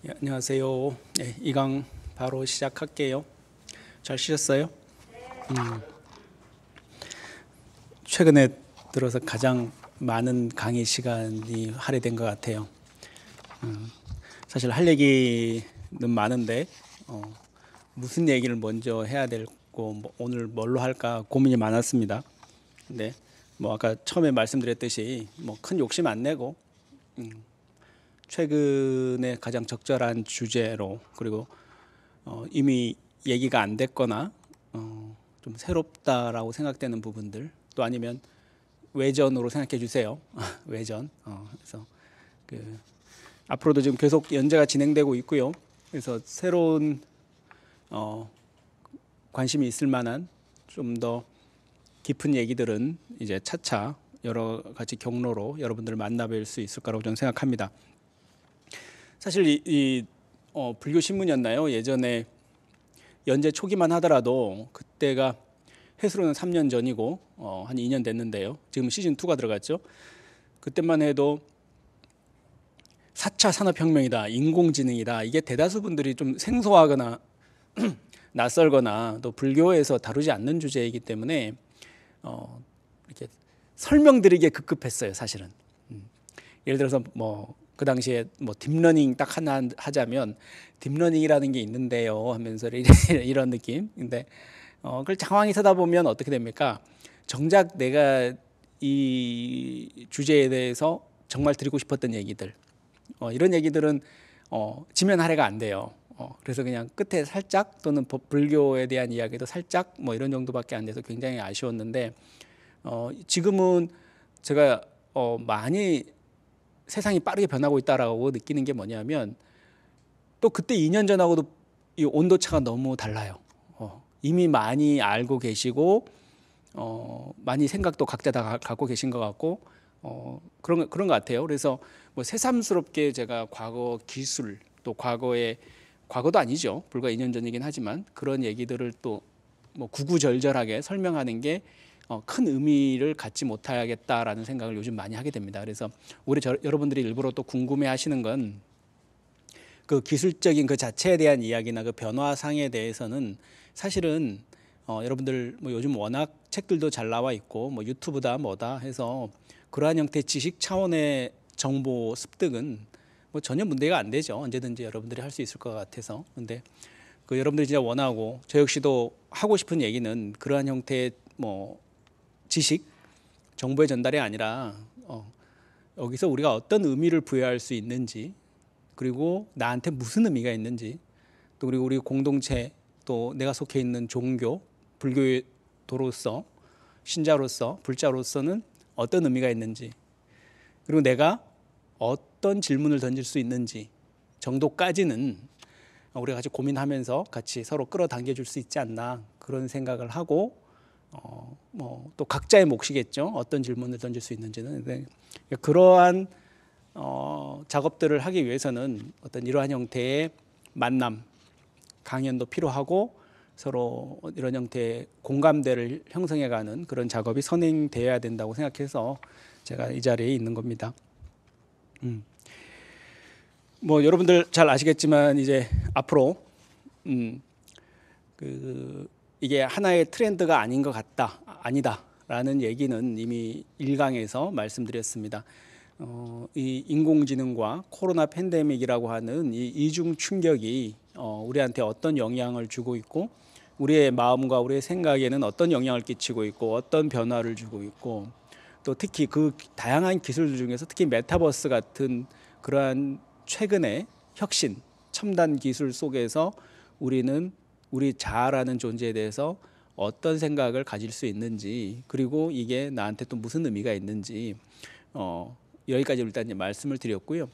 예, 안녕하세요. 네, 이 강 바로 시작할게요. 잘 쉬셨어요? 최근에 들어서 가장 많은 강의 시간이 할애된 것 같아요. 사실 할 얘기는 많은데 무슨 얘기를 먼저 해야 될고 오늘 뭘로 할까 고민이 많았습니다. 근데 뭐 아까 처음에 말씀드렸듯이 뭐 큰 욕심 안 내고 최근에 가장 적절한 주제로, 그리고 이미 얘기가 안 됐거나 좀 새롭다라고 생각되는 부분들, 또 아니면 외전으로 생각해 주세요. 외전. 그래서 그 앞으로도 지금 계속 연재가 진행되고 있고요. 그래서 새로운 관심이 있을 만한 좀 더 깊은 얘기들은 이제 차차 여러 가지 경로로 여러분들을 만나뵐 수 있을 거라고 저는 생각합니다. 사실 불교 신문이었나요? 예전에 연재 초기만 하더라도 그때가 해수로는 3년 전이고 한 2년 됐는데요. 지금 시즌 2가 들어갔죠. 그때만 해도 4차 산업혁명이다, 인공지능이다, 이게 대다수 분들이 좀 생소하거나 낯설거나 또 불교에서 다루지 않는 주제이기 때문에 이렇게 설명드리기에 급급했어요, 사실은. 예를 들어서 뭐 그 당시에 뭐 딥러닝 딱 하나 하자면 딥러닝이라는 게 있는데요 하면서 이런 느낌. 근데 그걸 장황히 서다 보면 어떻게 됩니까? 정작 내가 이 주제에 대해서 정말 드리고 싶었던 얘기들, 이런 얘기들은 지면 할애가 안 돼요. 그래서 그냥 끝에 살짝, 또는 불교에 대한 이야기도 살짝 뭐 이런 정도밖에 안 돼서 굉장히 아쉬웠는데, 지금은 제가 많이 세상이 빠르게 변하고 있다라고 느끼는 게 뭐냐면, 또 그때 2년 전하고도 이 온도차가 너무 달라요. 이미 많이 알고 계시고 많이 생각도 각자 다 갖고 계신 것 같고 그런 것 같아요. 그래서 뭐 새삼스럽게 제가 과거 기술, 또 과거도 아니죠, 불과 2년 전이긴 하지만 그런 얘기들을 또 뭐 구구절절하게 설명하는 게 큰 의미를 갖지 못하겠다라는 생각을 요즘 많이 하게 됩니다. 그래서 여러분들이 일부러 또 궁금해하시는 건 그 기술적인 그 자체에 대한 이야기나 그 변화상에 대해서는 사실은 여러분들 뭐 요즘 워낙 책들도 잘 나와 있고 뭐 유튜브다 뭐다 해서 그러한 형태의 지식 차원의 정보 습득은 뭐 전혀 문제가 안 되죠. 언제든지 여러분들이 할 수 있을 것 같아서. 근데 그 여러분들이 진짜 원하고 저 역시도 하고 싶은 얘기는 그러한 형태의 뭐 지식, 정보의 전달이 아니라 여기서 우리가 어떤 의미를 부여할 수 있는지, 그리고 나한테 무슨 의미가 있는지, 또 그리고 우리 공동체, 또 내가 속해 있는 종교, 불교도로서, 신자로서, 불자로서는 어떤 의미가 있는지, 그리고 내가 어떤 질문을 던질 수 있는지 정도까지는 우리가 같이 고민하면서 같이 서로 끌어당겨 줄 수 있지 않나, 그런 생각을 하고 뭐 또 각자의 몫이겠죠. 어떤 질문을 던질 수 있는지는. 그러한 작업들을 하기 위해서는 어떤 이러한 형태의 만남, 강연도 필요하고 서로 이런 형태의 공감대를 형성해가는 그런 작업이 선행되어야 된다고 생각해서 제가 이 자리에 있는 겁니다. 뭐 여러분들 잘 아시겠지만 이제 앞으로 이게 하나의 트렌드가 아닌 것 같다, 아니다라는 얘기는 이미 1강에서 말씀드렸습니다. 이 인공지능과 코로나 팬데믹이라고 하는 이 이중 충격이 우리한테 어떤 영향을 주고 있고, 우리의 마음과 우리의 생각에는 어떤 영향을 끼치고 있고, 어떤 변화를 주고 있고, 또 특히 그 다양한 기술들 중에서 특히 메타버스 같은 그러한 최근의 혁신, 첨단 기술 속에서 우리는 우리 자아라는 존재에 대해서 어떤 생각을 가질 수 있는지, 그리고 이게 나한테 또 무슨 의미가 있는지 여기까지 일단 말씀을 드렸고요.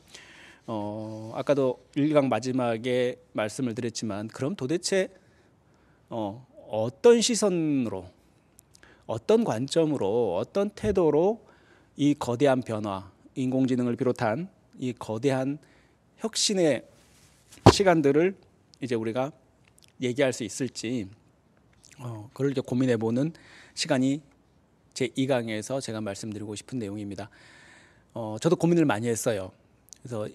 아까도 1강 마지막에 말씀을 드렸지만, 그럼 도대체 어떤 시선으로, 어떤 관점으로, 어떤 태도로 이 거대한 변화, 인공지능을 비롯한 이 거대한 혁신의 시간들을 이제 우리가 얘기할 수 있을지, 그걸 이제 고민해보는 시간이 제 2강에서 제가 말씀드리고 싶은 내용입니다. 저도 고민을 많이 했어요. 그래서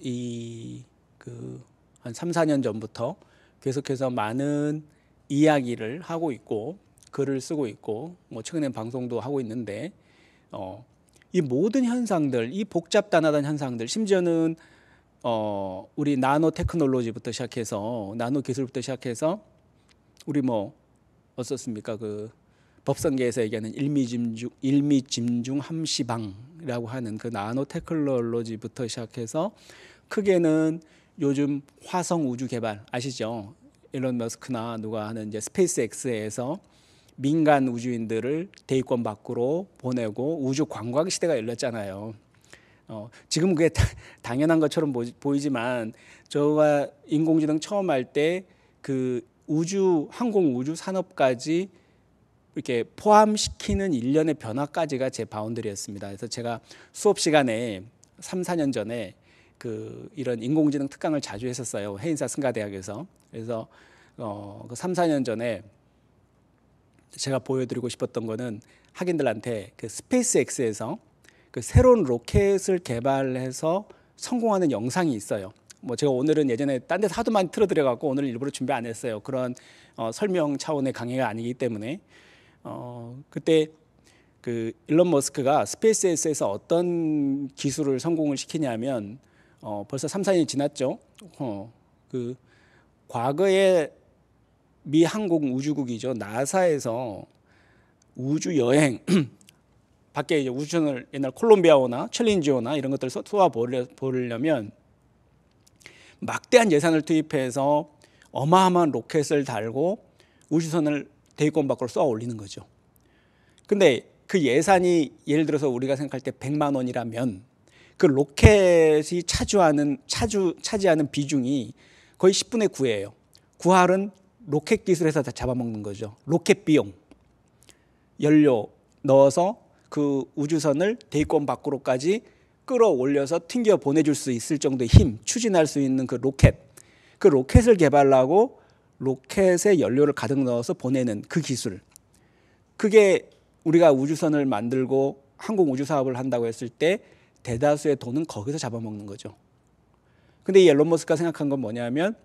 한 한 3, 4년 전부터 계속해서 많은 이야기를 하고 있고 글을 쓰고 있고 뭐 최근에 방송도 하고 있는데 이 모든 현상들, 이 복잡단하던 현상들, 심지어는 우리 나노 테크놀로지부터 시작해서 나노 기술부터 시작해서 우리 뭐 어떻습니까? 그 법성계에서 얘기하는 일미짐중 함시방이라고 하는 그 나노 테크놀로지부터 시작해서 크게는 요즘 화성 우주 개발 아시죠? 일론 머스크나 누가 하는 이제 스페이스X에서 민간 우주인들을 대기권 밖으로 보내고 우주 관광 시대가 열렸잖아요. 지금 그게 당연한 것처럼 보이지만 저가 인공지능 처음 할 때 그 항공 우주 산업까지 이렇게 포함시키는 일련의 변화까지가 제 바운더리였습니다. 그래서 제가 수업 시간에 3, 4년 전에 이런 인공지능 특강을 자주 했었어요. 해인사 승가대학에서. 그래서 그 3, 4년 전에 제가 보여드리고 싶었던 거는 학인들한테 그 스페이스X에서 그 새로운 로켓을 개발해서 성공하는 영상이 있어요. 뭐 제가 오늘은 예전에 딴 데서 하도 많이 틀어드려 갖고 오늘 일부러 준비 안 했어요. 그런 설명 차원의 강의가 아니기 때문에 그때 그 일론 머스크가 스페이스X에서 어떤 기술을 성공을 시키냐면 벌써 3, 4년이 지났죠. 그 과거에 미 항공 우주국이죠. 나사에서 우주 여행 밖에 이제 우주선을 옛날 콜롬비아호나 챌린지호나 이런 것들을 쏘아 보려면 막대한 예산을 투입해서 어마어마한 로켓을 달고 우주선을 대기권 밖으로 쏘아 올리는 거죠. 근데 그 예산이 예를 들어서 우리가 생각할 때 100만 원이라면 그 로켓이 차지하는 비중이 거의 10분의 9예요. 9할은 로켓 기술에서 다 잡아먹는 거죠. 로켓 비용, 연료 넣어서 그 우주선을 대기권 밖으로까지 끌어올려서 튕겨 보내줄 수 있을 정도의 힘, 추진할 수 있는 그 로켓을 개발하고 로켓에 연료를 가득 넣어서 보내는 그 기술. 그게 우리가 우주선을 만들고 항공 우주 사업을 한다고 했을 때 대다수의 돈은 거기서 잡아먹는 거죠. 근데 이 일론 머스크가 생각한 건 뭐냐면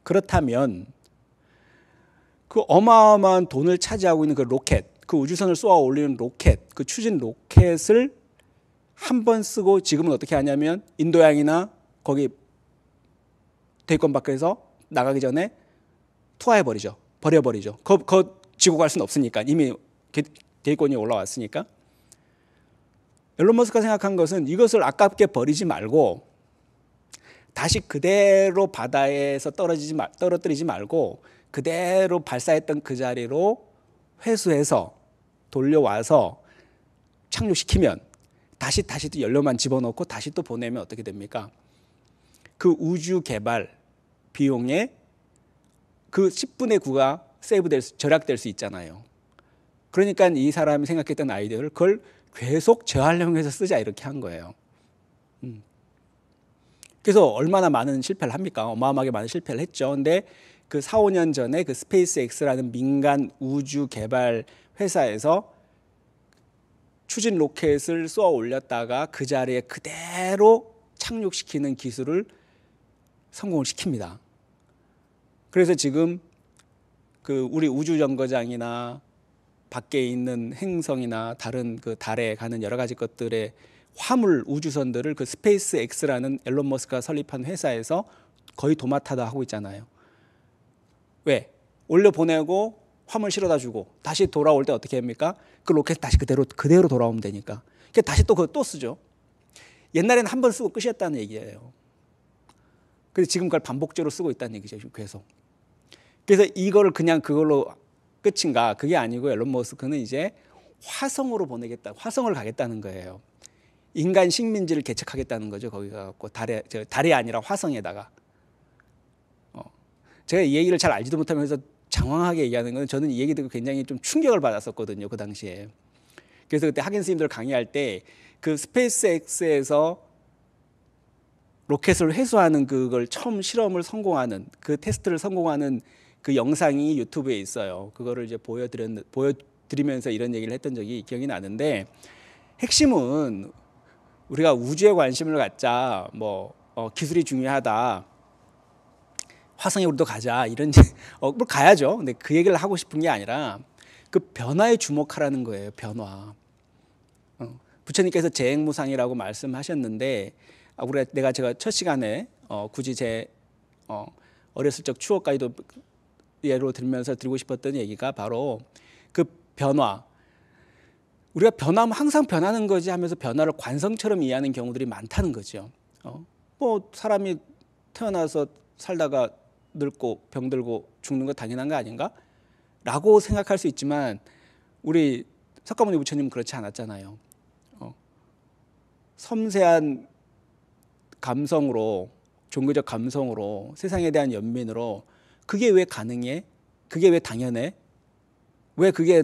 그렇다면 그 어마어마한 돈을 차지하고 있는 그 로켓, 그 우주선을 쏘아 올리는 로켓, 그 추진 로켓을 한 번 쓰고 지금은 어떻게 하냐면 인도양이나 거기 대기권 밖에서 나가기 전에 투하해버리죠. 버려버리죠. 지고 갈 수는 없으니까 이미 대기권이 올라왔으니까. 일론 머스크가 생각한 것은 이것을 아깝게 버리지 말고 다시 그대로 바다에서 떨어뜨리지 말고 그대로 발사했던 그 자리로 회수해서 돌려와서 착륙시키면 다시 또 연료만 집어넣고 다시 또 보내면 어떻게 됩니까? 그 우주 개발 비용의 그 10분의 9가 절약될 수 있잖아요. 그러니까 이 사람이 생각했던 아이디어를 그걸 계속 재활용해서 쓰자 이렇게 한 거예요. 그래서 얼마나 많은 실패를 합니까? 어마어마하게 많은 실패를 했죠. 근데 그 4, 5년 전에 그 스페이스X라는 민간 우주 개발 회사에서 추진 로켓을 쏘아 올렸다가 그 자리에 그대로 착륙시키는 기술을 성공을 시킵니다. 그래서 지금 그 우리 우주정거장이나 밖에 있는 행성이나 다른 그 달에 가는 여러 가지 것들의 화물 우주선들을 그 스페이스X라는 일론 머스크가 설립한 회사에서 거의 도맡아다 하고 있잖아요. 왜? 올려보내고 화물 실어다 주고 다시 돌아올 때 어떻게 합니까? 그 로켓 다시 그대로 돌아오면 되니까. 다시 또 그거 또 쓰죠. 옛날에는 한 번 쓰고 끝이었다는 얘기예요. 그래서 지금 그걸 반복적으로 쓰고 있다는 얘기죠. 계속. 그래서 이거를 그냥 그걸로 끝인가? 그게 아니고 일론 머스크는 이제 화성으로 화성을 가겠다는 거예요. 인간 식민지를 개척하겠다는 거죠. 거기 가고 달이 아니라 화성에다가. 제가 이 얘기를 잘 알지도 못하면서 장황하게 얘기하는 건 저는 이 얘기 듣고 굉장히 좀 충격을 받았었거든요. 그 당시에. 그래서 그때 학연 스님들 강의할 때 그 스페이스X에서 로켓을 회수하는 그걸 처음 실험을 성공하는 그 테스트를 성공하는 그 영상이 유튜브에 있어요. 그거를 이제 보여드리면서 이런 얘기를 했던 적이 기억이 나는데 핵심은 우리가 우주에 관심을 갖자, 기술이 중요하다. 화성에 우리도 가자 이런 뭐 가야죠. 근데 그 얘기를 하고 싶은 게 아니라 그 변화에 주목하라는 거예요. 변화. 부처님께서 재행무상이라고 말씀하셨는데 내가 제가 첫 시간에 굳이 제 어렸을 적 추억까지도 예로 들면서 드리고 싶었던 얘기가 바로 그 변화. 우리가 변하면 항상 변하는 거지 하면서 변화를 관성처럼 이해하는 경우들이 많다는 거죠. 뭐 사람이 태어나서 살다가 늙고 병들고 죽는 거 당연한 거 아닌가? 라고 생각할 수 있지만 우리 석가모니 부처님은 그렇지 않았잖아요. 섬세한 감성으로, 종교적 감성으로, 세상에 대한 연민으로 그게 왜 가능해? 그게 왜 당연해? 왜 그게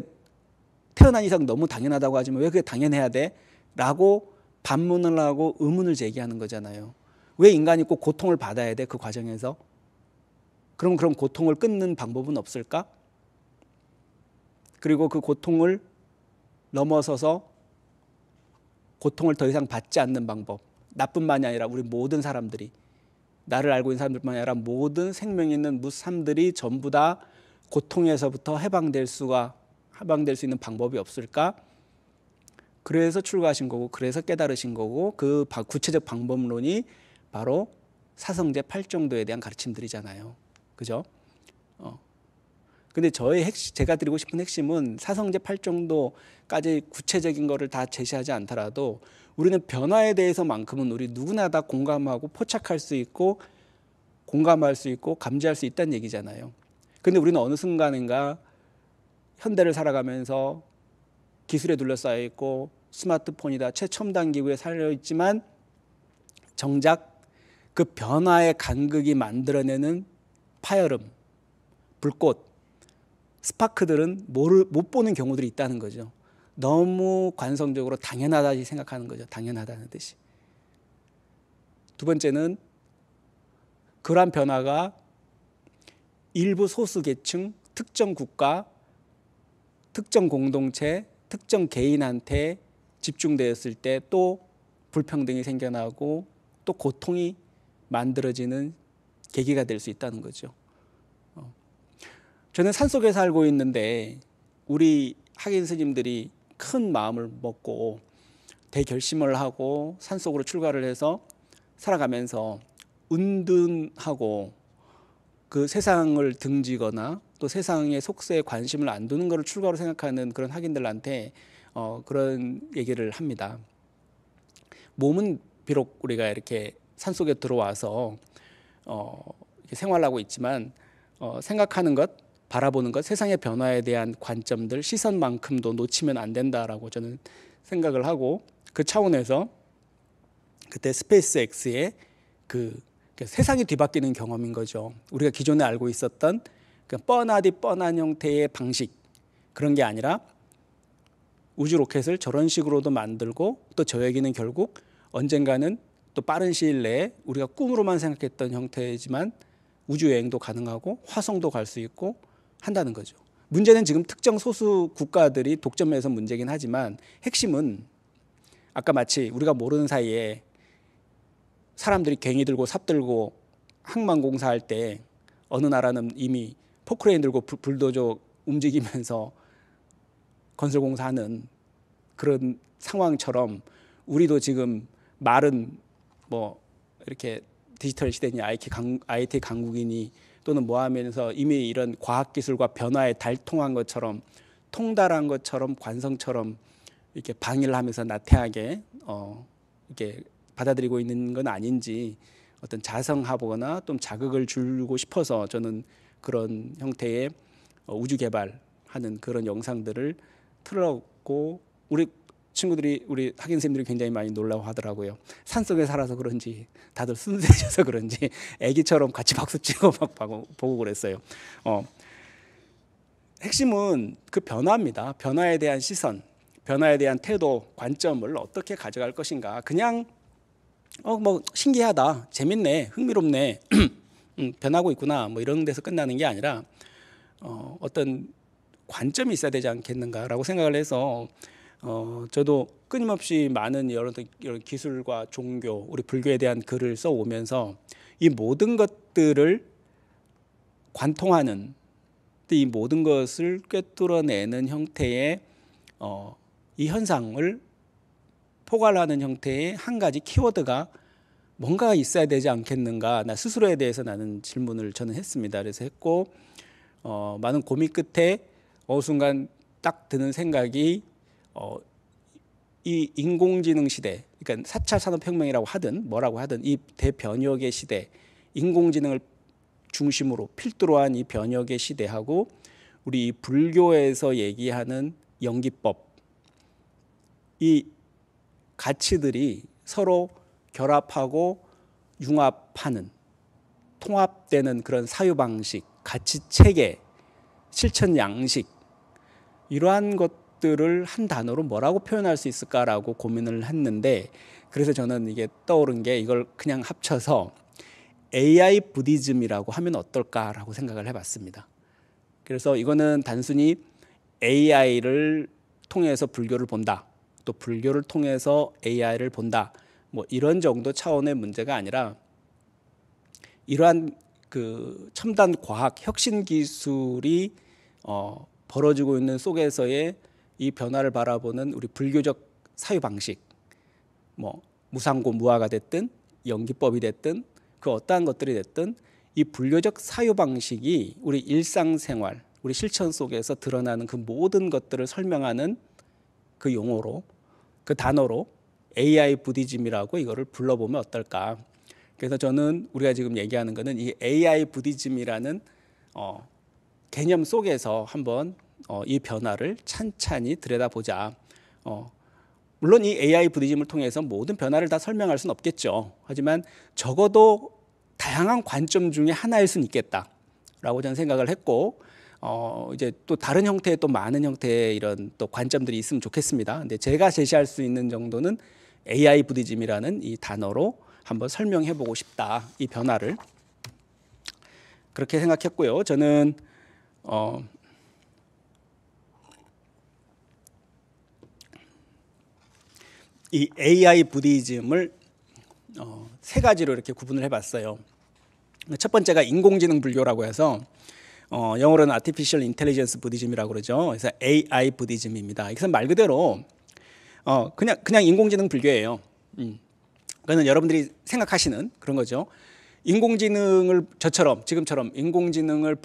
태어난 이상 너무 당연하다고 하지만 왜 그게 당연해야 돼? 라고 반문을 하고 의문을 제기하는 거잖아요. 왜 인간이 꼭 고통을 받아야 돼? 그 과정에서? 그럼 그런 고통을 끊는 방법은 없을까? 그리고 그 고통을 넘어서서 고통을 더 이상 받지 않는 방법. 나뿐만이 아니라 우리 모든 사람들이, 나를 알고 있는 사람들뿐만 아니라 모든 생명 있는 무삼들이 전부 다 고통에서부터 해방될 수 있는 방법이 없을까? 그래서 출가하신 거고, 그래서 깨달으신 거고, 그 구체적 방법론이 바로 사성제 8정도에 대한 가르침들이잖아요. 그죠? 근데 제가 드리고 싶은 핵심은 사성제 8정도까지 구체적인 거를 다 제시하지 않더라도 우리는 변화에 대해서만큼은 우리 누구나 다 공감하고 포착할 수 있고 공감할 수 있고 감지할 수 있다는 얘기잖아요. 근데 우리는 어느 순간인가 현대를 살아가면서 기술에 둘러싸여 있고 스마트폰이다 최첨단 기구에 살려 있지만 정작 그 변화의 간극이 만들어내는 파열음, 불꽃, 스파크들은 못 보는 경우들이 있다는 거죠. 너무 관성적으로 당연하다고 생각하는 거죠. 당연하다는 듯이. 두 번째는 그러한 변화가 일부 소수 계층, 특정 국가, 특정 공동체, 특정 개인한테 집중되었을 때 또 불평등이 생겨나고 또 고통이 만들어지는 계기가 될 수 있다는 거죠. 저는 산속에 살고 있는데 우리 학인 스님들이 큰 마음을 먹고 대결심을 하고 산속으로 출가를 해서 살아가면서 은둔하고 그 세상을 등지거나 또 세상의 속세에 관심을 안 두는 것을 출가로 생각하는 그런 학인들한테 그런 얘기를 합니다. 몸은 비록 우리가 이렇게 산속에 들어와서 이렇게 생활하고 있지만 생각하는 것, 바라보는 것, 세상의 변화에 대한 관점들, 시선만큼도 놓치면 안 된다라고 저는 생각을 하고 그 차원에서 그때 스페이스 X의 그 세상이 뒤바뀌는 경험인 거죠. 우리가 기존에 알고 있었던 그 뻔한 형태의 방식 그런 게 아니라 우주 로켓을 저런 식으로도 만들고 또 저 얘기는 결국 언젠가는 또 빠른 시일 내에 우리가 꿈으로만 생각했던 형태이지만 우주 여행도 가능하고 화성도 갈 수 있고 한다는 거죠. 문제는 지금 특정 소수 국가들이 독점해서 문제긴 하지만 핵심은 아까 마치 우리가 모르는 사이에 사람들이 괭이 들고 삽 들고 항만공사할 때 어느 나라는 이미 포크레인 들고 불도저 움직이면서 건설공사하는 그런 상황처럼 우리도 지금 말은 뭐 이렇게 디지털 시대니 IT 강국이니 또는 뭐 하면서 이미 이런 과학기술과 변화에 달통한 것처럼 통달한 것처럼 관성처럼 이렇게 방해를 하면서 나태하게 이렇게 받아들이고 있는 건 아닌지 어떤 자성하거나 또 자극을 주고 싶어서 저는 그런 형태의 우주 개발하는 그런 영상들을 틀었고 우리 친구들이 우리 학인 선생님들이 굉장히 많이 놀라워하더라고요. 산속에 살아서 그런지 다들 순수해져서 그런지 애기처럼 같이 박수 치고 막 보고 그랬어요. 핵심은 그 변화입니다. 변화에 대한 시선, 변화에 대한 태도, 관점을 어떻게 가져갈 것인가. 그냥 뭐 신기하다, 재밌네, 흥미롭네, 변하고 있구나 뭐 이런 데서 끝나는 게 아니라 어떤 관점이 있어야 되지 않겠는가라고 생각을 해서 저도 끊임없이 많은 여러 기술과 종교, 우리 불교에 대한 글을 써오면서 이 모든 것들을 관통하는 이 모든 것을 꿰뚫어내는 형태의 이 현상을 포괄하는 형태의 한 가지 키워드가 뭔가가 있어야 되지 않겠는가, 나 스스로에 대해서 나는 질문을 저는 했습니다. 그래서 했고 많은 고민 끝에 어느 순간 딱 드는 생각이 이 인공지능 시대, 그러니까 4차 산업혁명이라고 하든 뭐라고 하든 이 대변혁의 시대, 인공지능을 중심으로 필두로 한 이 변혁의 시대하고 우리 불교에서 얘기하는 연기법, 이 가치들이 서로 결합하고 융합하는, 통합되는 그런 사유방식, 가치체계, 실천 양식, 이러한 것들을 한 단어로 뭐라고 표현할 수 있을까라고 고민을 했는데, 그래서 저는 이게 떠오른 게 이걸 그냥 합쳐서 AI 부디즘이라고 하면 어떨까라고 생각을 해봤습니다. 그래서 이거는 단순히 AI를 통해서 불교를 본다, 또 불교를 통해서 AI를 본다, 뭐 이런 정도 차원의 문제가 아니라 이러한 그 첨단 과학 혁신 기술이 벌어지고 있는 속에서의 이 변화를 바라보는 우리 불교적 사유 방식, 뭐 무상고 무아가 됐든 연기법이 됐든 그 어떠한 것들이 됐든 이 불교적 사유 방식이 우리 일상생활, 우리 실천 속에서 드러나는 그 모든 것들을 설명하는 그 용어로, 그 단어로 AI 부디즘이라고 이거를 불러보면 어떨까. 그래서 저는 우리가 지금 얘기하는 거는 이 AI 부디즘이라는 개념 속에서 한번 이 변화를 찬찬히 들여다보자. 물론 이 AI 부디즘을 통해서 모든 변화를 다 설명할 수는 없겠죠. 하지만 적어도 다양한 관점 중에 하나일 수는 있겠다라고 저는 생각을 했고, 이제 또 다른 형태의 또 많은 형태의 이런 또 관점들이 있으면 좋겠습니다. 근데 제가 제시할 수 있는 정도는 AI 부디즘이라는 이 단어로 한번 설명해 보고 싶다, 이 변화를. 그렇게 생각했고요. 저는 이 AI 부디즘을 세 가지로 이렇게 구분을 해봤어요. 첫 번째가 인공지능 불교라고 해서 영어로는 Artificial Intelligence Buddhism이라고 그러죠. 그래서 AI 부디즘입니다. 이것은 말 그대로 그냥 인공지능 불교예요. 그거는 여러분들이 생각하시는 그런 거죠. 인공지능을 지금처럼 인공지능을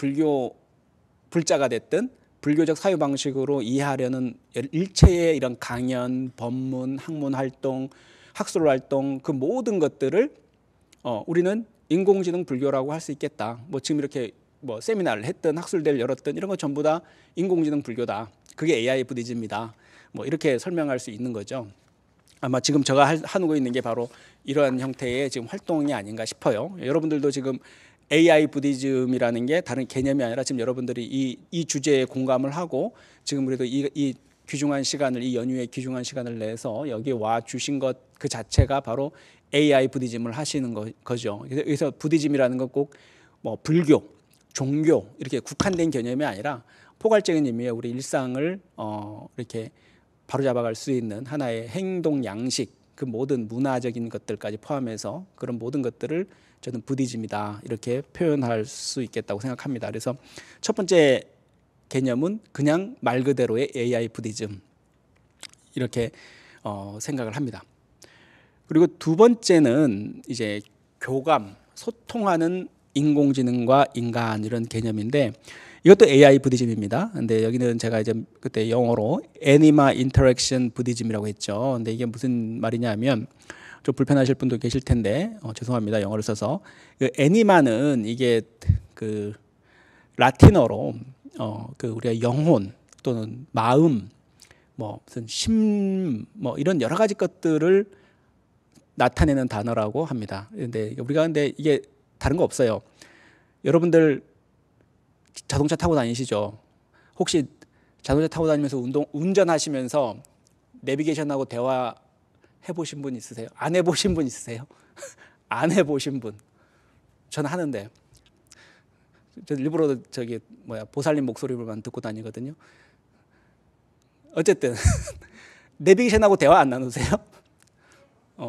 불자가 됐든 불교적 사유 방식으로 이해하려는 일체의 이런 강연, 법문, 학문 활동, 학술 활동, 그 모든 것들을 우리는 인공지능 불교라고 할 수 있겠다. 뭐 지금 이렇게 뭐 세미나를 했든 학술대를 열었든 이런 거 전부 다 인공지능 불교다. 그게 AI 부디즘이다. 뭐 이렇게 설명할 수 있는 거죠. 아마 지금 제가 하고 있는 게 바로 이러한 형태의 지금 활동이 아닌가 싶어요. 여러분들도 지금 AI 부디즘이라는 게 다른 개념이 아니라 지금 여러분들이 이 주제에 공감을 하고 지금 그래도 이 귀중한 시간을, 이 연휴에 귀중한 시간을 내서 여기 와 주신 것 그 자체가 바로 AI 부디즘을 하시는 거죠. 그래서 부디즘이라는 건 꼭 뭐 불교, 종교 이렇게 국한된 개념이 아니라 포괄적인 의미의 우리 일상을 이렇게 바로잡아갈 수 있는 하나의 행동 양식, 그 모든 문화적인 것들까지 포함해서 그런 모든 것들을 저는 부디즘이다 이렇게 표현할 수 있겠다고 생각합니다. 그래서 첫 번째 개념은 그냥 말 그대로의 AI 부디즘 이렇게 생각을 합니다. 그리고 두 번째는 이제 교감, 소통하는 인공지능과 인간 이런 개념인데 이것도 AI 부디즘입니다. 근데 여기는 제가 이제 그때 영어로 애니마 인터랙션 부디즘이라고 했죠. 근데 이게 무슨 말이냐면 좀 불편하실 분도 계실 텐데 죄송합니다. 영어를 써서. 그 애니마는 이게 그 라틴어로 그 우리가 영혼 또는 마음 뭐 무슨 심 뭐 이런 여러 가지 것들을 나타내는 단어라고 합니다. 근데 이게 다른 거 없어요. 여러분들 자동차 타고 다니시죠? 혹시 자동차 타고 다니면서 운전하시면서 내비게이션하고 대화 해보신 분 있으세요? 안 해보신 분 있으세요? 안 해보신 분. 저는 하는데. 저 일부러 보살님 목소리만 듣고 다니거든요. 어쨌든 내비게이션하고 대화 안 나누세요?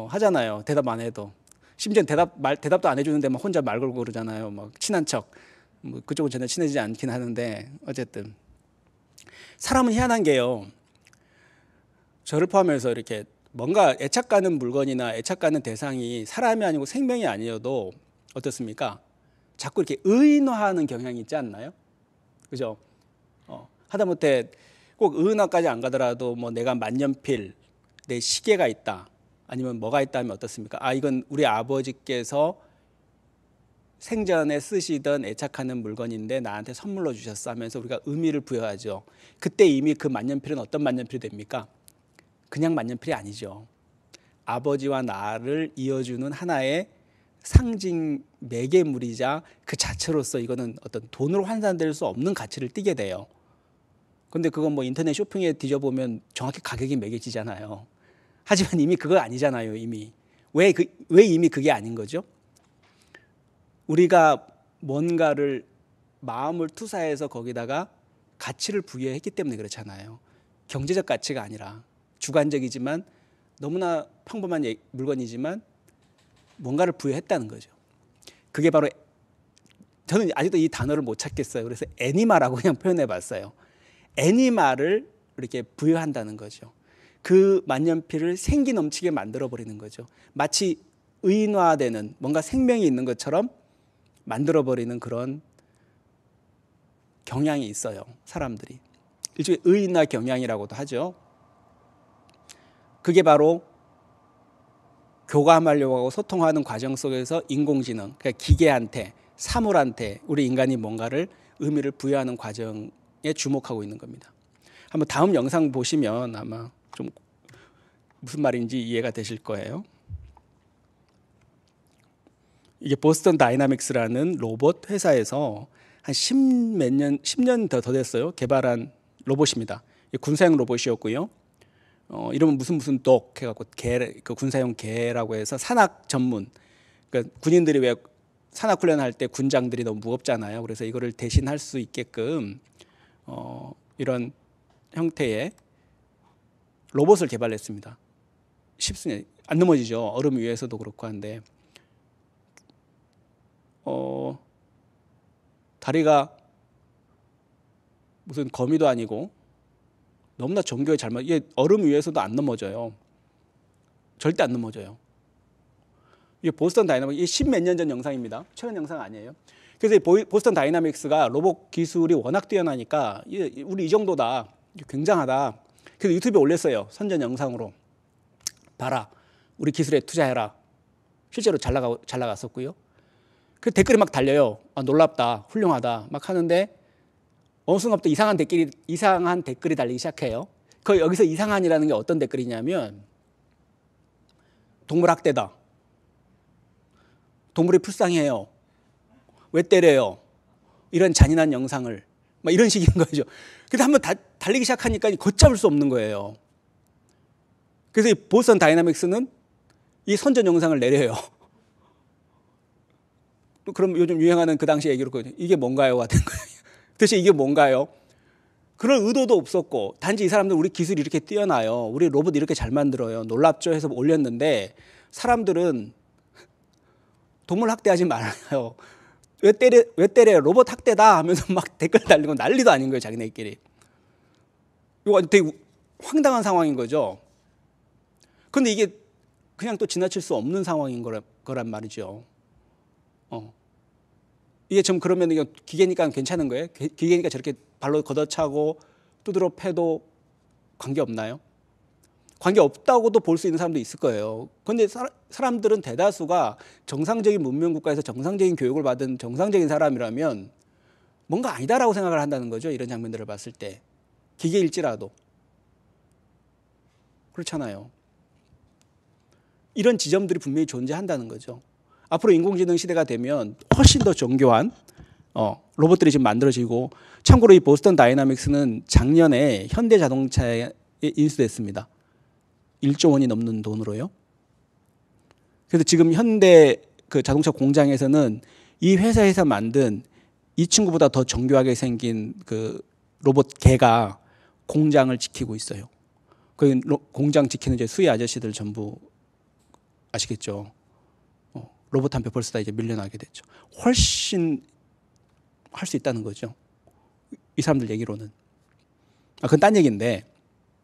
하잖아요. 대답 안 해도. 심지어 대답도 안 해주는데 막 혼자 말 걸고 그러잖아요. 막 친한 척. 뭐 그쪽은 전혀 친해지지 않긴 하는데 어쨌든 사람은 희한한 게요. 저를 포함해서 이렇게 뭔가 애착가는 물건이나 애착가는 대상이 사람이 아니고 생명이 아니어도 어떻습니까? 자꾸 이렇게 의인화하는 경향이 있지 않나요? 그죠? 하다못해 꼭 의인화까지 안 가더라도 뭐 내가 만년필, 내 시계가 있다. 아니면 뭐가 있다 하면 어떻습니까? 아, 이건 우리 아버지께서 생전에 쓰시던 애착하는 물건인데 나한테 선물로 주셨어 하면서 우리가 의미를 부여하죠. 그때 이미 그 만년필은 어떤 만년필이 됩니까? 그냥 만년필이 아니죠. 아버지와 나를 이어주는 하나의 상징 매개물이자 그 자체로서 이거는 어떤 돈으로 환산될 수 없는 가치를 띠게 돼요. 근데 그건 뭐 인터넷 쇼핑에 뒤져보면 정확히 가격이 매겨지잖아요. 하지만 이미 그거 아니잖아요. 이미 왜 이미 그게 아닌 거죠? 우리가 뭔가를 마음을 투사해서 거기다가 가치를 부여했기 때문에 그렇잖아요. 경제적 가치가 아니라 주관적이지만 너무나 평범한 물건이지만 뭔가를 부여했다는 거죠. 그게 바로, 저는 아직도 이 단어를 못 찾겠어요. 그래서 애니마라고 그냥 표현해 봤어요. 애니마를 이렇게 부여한다는 거죠. 그 만년필을 생기 넘치게 만들어 버리는 거죠. 마치 의인화되는 뭔가 생명이 있는 것처럼 만들어 버리는 그런 경향이 있어요. 사람들이 일종의 의인화 경향이라고도 하죠. 그게 바로 교감하려고 하고 소통하는 과정 속에서 인공지능, 그러니까 기계한테, 사물한테 우리 인간이 뭔가를 의미를 부여하는 과정에 주목하고 있는 겁니다. 한번 다음 영상 보시면 아마 좀 무슨 말인지 이해가 되실 거예요. 이게 보스턴 다이나믹스라는 로봇 회사에서 한 10년 더 됐어요. 개발한 로봇입니다. 군사용 로봇이었고요. 이름은 무슨 독 해갖고 그 군사용 개라고 해서 산악 전문. 그러니까 군인들이 왜 산악 훈련할 때 군장들이 너무 무겁잖아요. 그래서 이거를 대신할 수 있게끔 이런 형태의 로봇을 개발했습니다. 쉽습니다. 안 넘어지죠. 얼음 위에서도 그렇고 한데 다리가 무슨 거미도 아니고 너무나 정교에 잘 맞. 이게 얼음 위에서도 안 넘어져요. 절대 안 넘어져요. 이게 보스턴 다이나믹스, 이게 10몇 년 전 영상입니다. 최근 영상 아니에요. 그래서 보스턴 다이나믹스가 로봇 기술이 워낙 뛰어나니까 우리 이 정도다, 굉장하다. 그래서 유튜브에 올렸어요. 선전 영상으로. 봐라, 우리 기술에 투자해라. 실제로 잘 나갔었고요. 그 댓글이 막 달려요. 아, 놀랍다, 훌륭하다 막 하는데 어느 순간부터 이상한 댓글이 달리기 시작해요. 여기서 이상한이라는 게 어떤 댓글이냐면 동물 학대다, 동물이 불쌍해요, 왜 때려요, 이런 잔인한 영상을, 막 이런 식인 거죠. 그래서 한번 달리기 시작하니까 걷잡을 수 없는 거예요. 그래서 이 보스턴 다이나믹스는 이 선전 영상을 내려요. 그럼 요즘 유행하는 그 당시 얘기로 이게 뭔가요? 같은 거예요. 도대체 이게 뭔가요? 그럴 의도도 없었고, 단지 이 사람들 우리 기술이 이렇게 뛰어나요, 우리 로봇 이렇게 잘 만들어요, 놀랍죠 해서 올렸는데 사람들은 동물 학대하지 말아요, 왜 때려요, 로봇 학대다 하면서 막 댓글 달리고 난리도 아닌 거예요, 자기네끼리. 이거 되게 황당한 상황인 거죠. 그런데 이게 그냥 또 지나칠 수 없는 상황인 거란 말이죠. 이게 좀 그러면 이거 기계니까 괜찮은 거예요? 기계니까 저렇게 발로 걷어차고 두드러 패도 관계 없나요? 관계 없다고도 볼 수 있는 사람도 있을 거예요. 그런데 사람들은 대다수가 정상적인 문명 국가에서 정상적인 교육을 받은 정상적인 사람이라면 뭔가 아니다라고 생각을 한다는 거죠. 이런 장면들을 봤을 때. 기계일지라도. 그렇잖아요. 이런 지점들이 분명히 존재한다는 거죠. 앞으로 인공지능 시대가 되면 훨씬 더 정교한 로봇들이 지금 만들어지고, 참고로 이 보스턴 다이나믹스는 작년에 현대자동차에 인수됐습니다. 1조 원이 넘는 돈으로요. 그래서 지금 현대 그 자동차 공장에서는 이 회사에서 만든 이 친구보다 더 정교하게 생긴 그 로봇 개가 공장을 지키고 있어요. 그 공장 지키는 이제 수혜 아저씨들 전부 아시겠죠? 로봇한테 벌써 다 이제 밀려나게 됐죠. 훨씬 할 수 있다는 거죠. 이 사람들 얘기로는. 그건 딴 얘기인데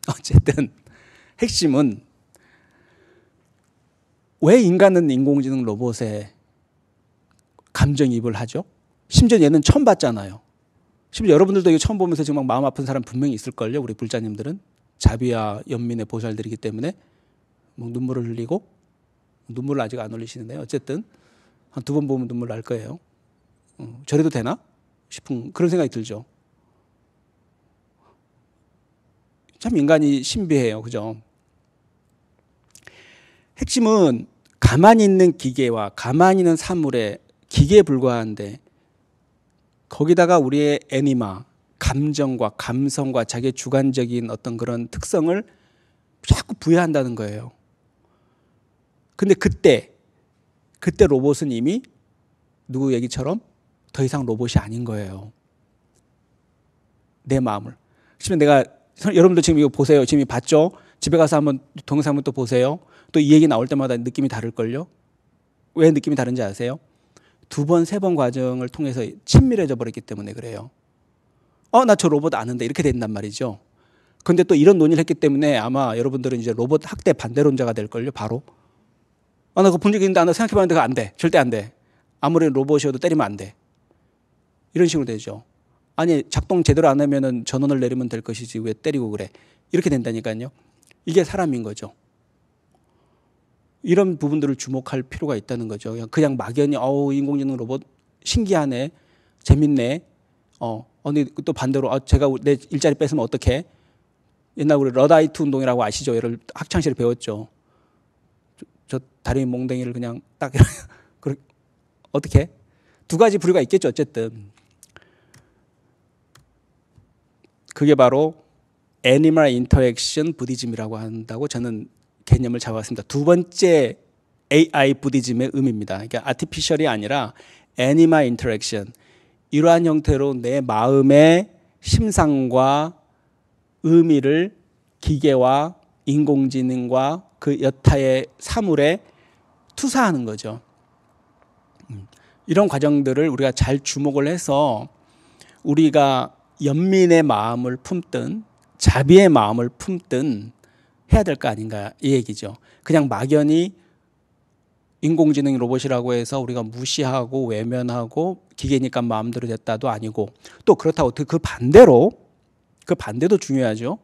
어쨌든 핵심은 왜 인간은 인공지능 로봇에 감정이입을 하죠? 심지어 얘는 처음 봤잖아요. 심지어 여러분들도 이거 처음 보면서 지금 막 마음 아픈 사람 분명히 있을걸요. 우리 불자님들은 자비와 연민의 보살들이기 때문에 뭐 눈물을 흘리고, 눈물을 아직 안 흘리시는데 어쨌든 한 2번 보면 눈물 날 거예요. 저래도 되나 싶은 그런 생각이 들죠. 참 인간이 신비해요. 그죠? 핵심은 가만히 있는 기계와 가만히 있는 사물에 기계에 불과한데 거기다가 우리의 애니마, 감정과 감성과 자기의 주관적인 어떤 그런 특성을 자꾸 부여한다는 거예요. 근데 그때 로봇은 이미 누구 얘기처럼 더 이상 로봇이 아닌 거예요. 내 마음을. 지금 내가 여러분들 지금 이거 보세요. 지금 봤죠? 집에 가서 한번 동영상 한번 또 보세요. 또 이 얘기 나올 때마다 느낌이 다를걸요? 왜 느낌이 다른지 아세요? 2번, 3번 과정을 통해서 친밀해져 버렸기 때문에 그래요. 나 저 로봇 아는데 이렇게 된단 말이죠. 근데 또 이런 논의를 했기 때문에 아마 여러분들은 이제 로봇 학대 반대론자가 될걸요, 바로. 나 그거 본 적이 있는데 나 생각해봤는데 그거 안 돼. 절대 안 돼. 아무리 로봇이어도 때리면 안 돼. 이런 식으로 되죠. 아니, 작동 제대로 안 하면은 전원을 내리면 될 것이지 왜 때리고 그래. 이렇게 된다니까요. 이게 사람인 거죠. 이런 부분들을 주목할 필요가 있다는 거죠. 그냥 막연히 인공지능 로봇 신기하네, 재밌네. 근데 또 반대로 제가 내 일자리 뺏으면 어떡해? 옛날 우리 러다이트 운동이라고 아시죠? 얘를 학창시절에 배웠죠. 저 다리 몽댕이를 그냥 딱 어떻게? 2가지 부류가 있겠죠. 어쨌든 그게 바로 애니멀 인터액션 부디즘이라고 한다고 저는 개념을 잡았습니다. 2번째 AI 부디즘의 의미입니다. 그러니까 아티피셜이 아니라 애니멀 인터액션. 이러한 형태로 내 마음의 심상과 의미를 기계와 인공지능과 그 여타의 사물에 투사하는 거죠. 이런 과정들을 우리가 잘 주목을 해서 우리가 연민의 마음을 품든 자비의 마음을 품든 해야 될 거 아닌가 이 얘기죠. 그냥 막연히 인공지능 로봇이라고 해서 우리가 무시하고 외면하고 기계니까 마음대로 됐다도 아니고, 또 그렇다고 그 반대도 중요하죠.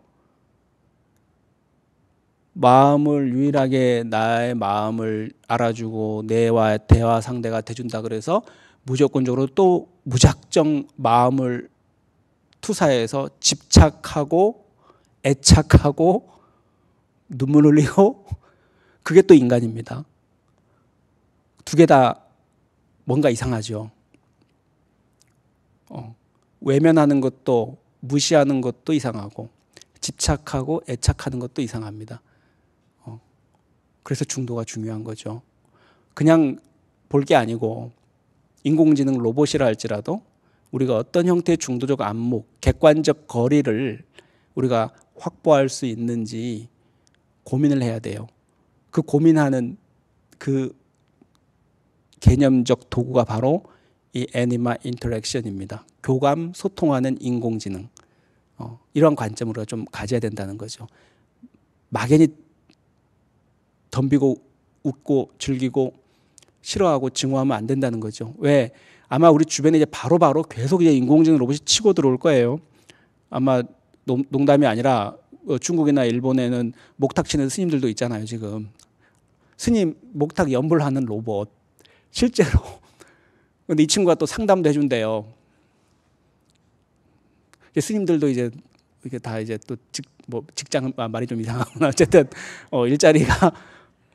마음을 유일하게 나의 마음을 알아주고 내와 대화 상대가 돼준다 그래서 무조건적으로 또 무작정 마음을 투사해서 집착하고 애착하고 눈물 흘리고 그게 또 인간입니다. 2개 다 뭔가 이상하죠. 외면하는 것도 무시하는 것도 이상하고 집착하고 애착하는 것도 이상합니다. 그래서 중도가 중요한 거죠. 그냥 볼 게 아니고 인공지능 로봇이라 할지라도 우리가 어떤 형태의 중도적 안목, 객관적 거리를 우리가 확보할 수 있는지 고민을 해야 돼요. 그 고민하는 그 개념적 도구가 바로 이 애니멀 인터랙션입니다. 교감, 소통하는 인공지능. 이런 관점으로 좀 가져야 된다는 거죠. 막연히 덤비고 웃고 즐기고 싫어하고 증오하면 안 된다는 거죠. 왜? 아마 우리 주변에 이제 바로바로 계속 이제 인공지능 로봇이 치고 들어올 거예요. 아마 농담이 아니라 중국이나 일본에는 목탁 치는 스님들도 있잖아요, 지금. 스님 목탁 연불하는 로봇. 실제로. 근데 이 친구가 또 상담도 해준대요. 스님들도 이제 이게 다 이제 또 직장 말이 좀 이상하구나. 어쨌든 일자리가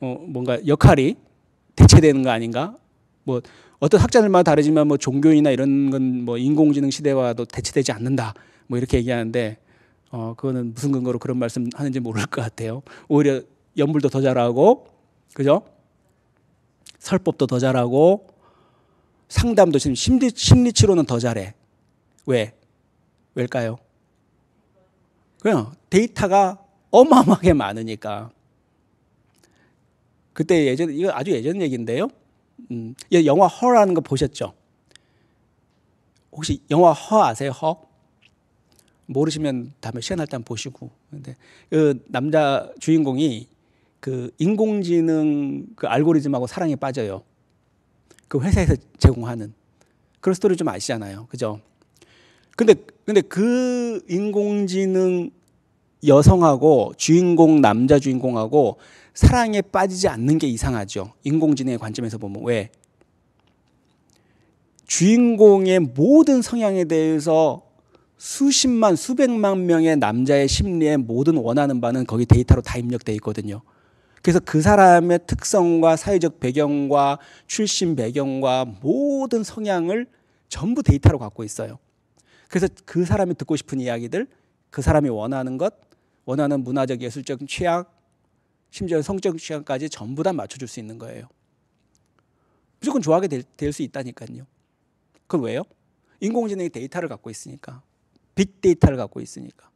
뭔가 역할이 대체되는 거 아닌가? 뭐 어떤 학자들마다 다르지만 뭐 종교인이나 이런 건 뭐 인공지능 시대와도 대체되지 않는다. 뭐 이렇게 얘기하는데 그거는 무슨 근거로 그런 말씀 하는지 모를 것 같아요. 오히려 연불도 더 잘하고, 그죠? 설법도 더 잘하고, 상담도 지금 심리치료는 더 잘해. 왜일까요? 그냥 데이터가 어마어마하게 많으니까. 그때 이거 아주 예전 얘기인데요. 영화 허라는 거 보셨죠? 혹시 영화 허 아세요? 허? 모르시면 다음에 시간 날 때 한번 보시고. 근데 그 남자 주인공이 그 인공지능 그 알고리즘하고 사랑에 빠져요. 그 회사에서 제공하는 그런 스토리 좀 아시잖아요. 그죠? 근데 그 인공지능 여성하고 주인공 남자 주인공하고 사랑에 빠지지 않는 게 이상하죠. 인공지능의 관점에서 보면. 왜? 주인공의 모든 성향에 대해서 수십만 수백만 명의 남자의 심리에 모든 원하는 바는 거기 데이터로 다 입력돼 있거든요. 그래서 그 사람의 특성과 사회적 배경과 출신 배경과 모든 성향을 전부 데이터로 갖고 있어요. 그래서 그 사람이 듣고 싶은 이야기들, 그 사람이 원하는 것, 원하는 문화적 예술적 취향, 심지어 성적 취향까지 전부 다 맞춰줄 수 있는 거예요. 무조건 좋아하게 될 수 있다니까요. 그건 왜요? 인공지능이 데이터를 갖고 있으니까. 빅데이터를 갖고 있으니까.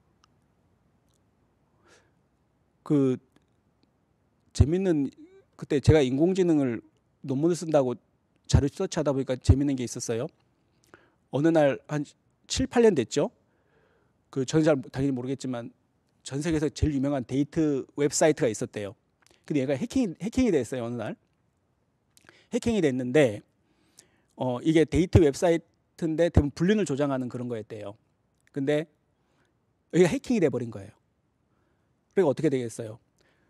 그 재밌는 그때 제가 인공지능을 논문을 쓴다고 자료 서치하다 보니까 재밌는 게 있었어요. 어느 날 한 7, 8년 됐죠. 그 저는 잘 당연히 모르겠지만 전 세계에서 제일 유명한 데이트 웹사이트가 있었대요. 근데 얘가 해킹이 됐어요. 어느 날 해킹이 됐는데 이게 데이트 웹사이트인데 대부분 불륜을 조장하는 그런 거였대요. 근데 여기가 해킹이 돼버린 거예요. 그러니까 어떻게 되겠어요?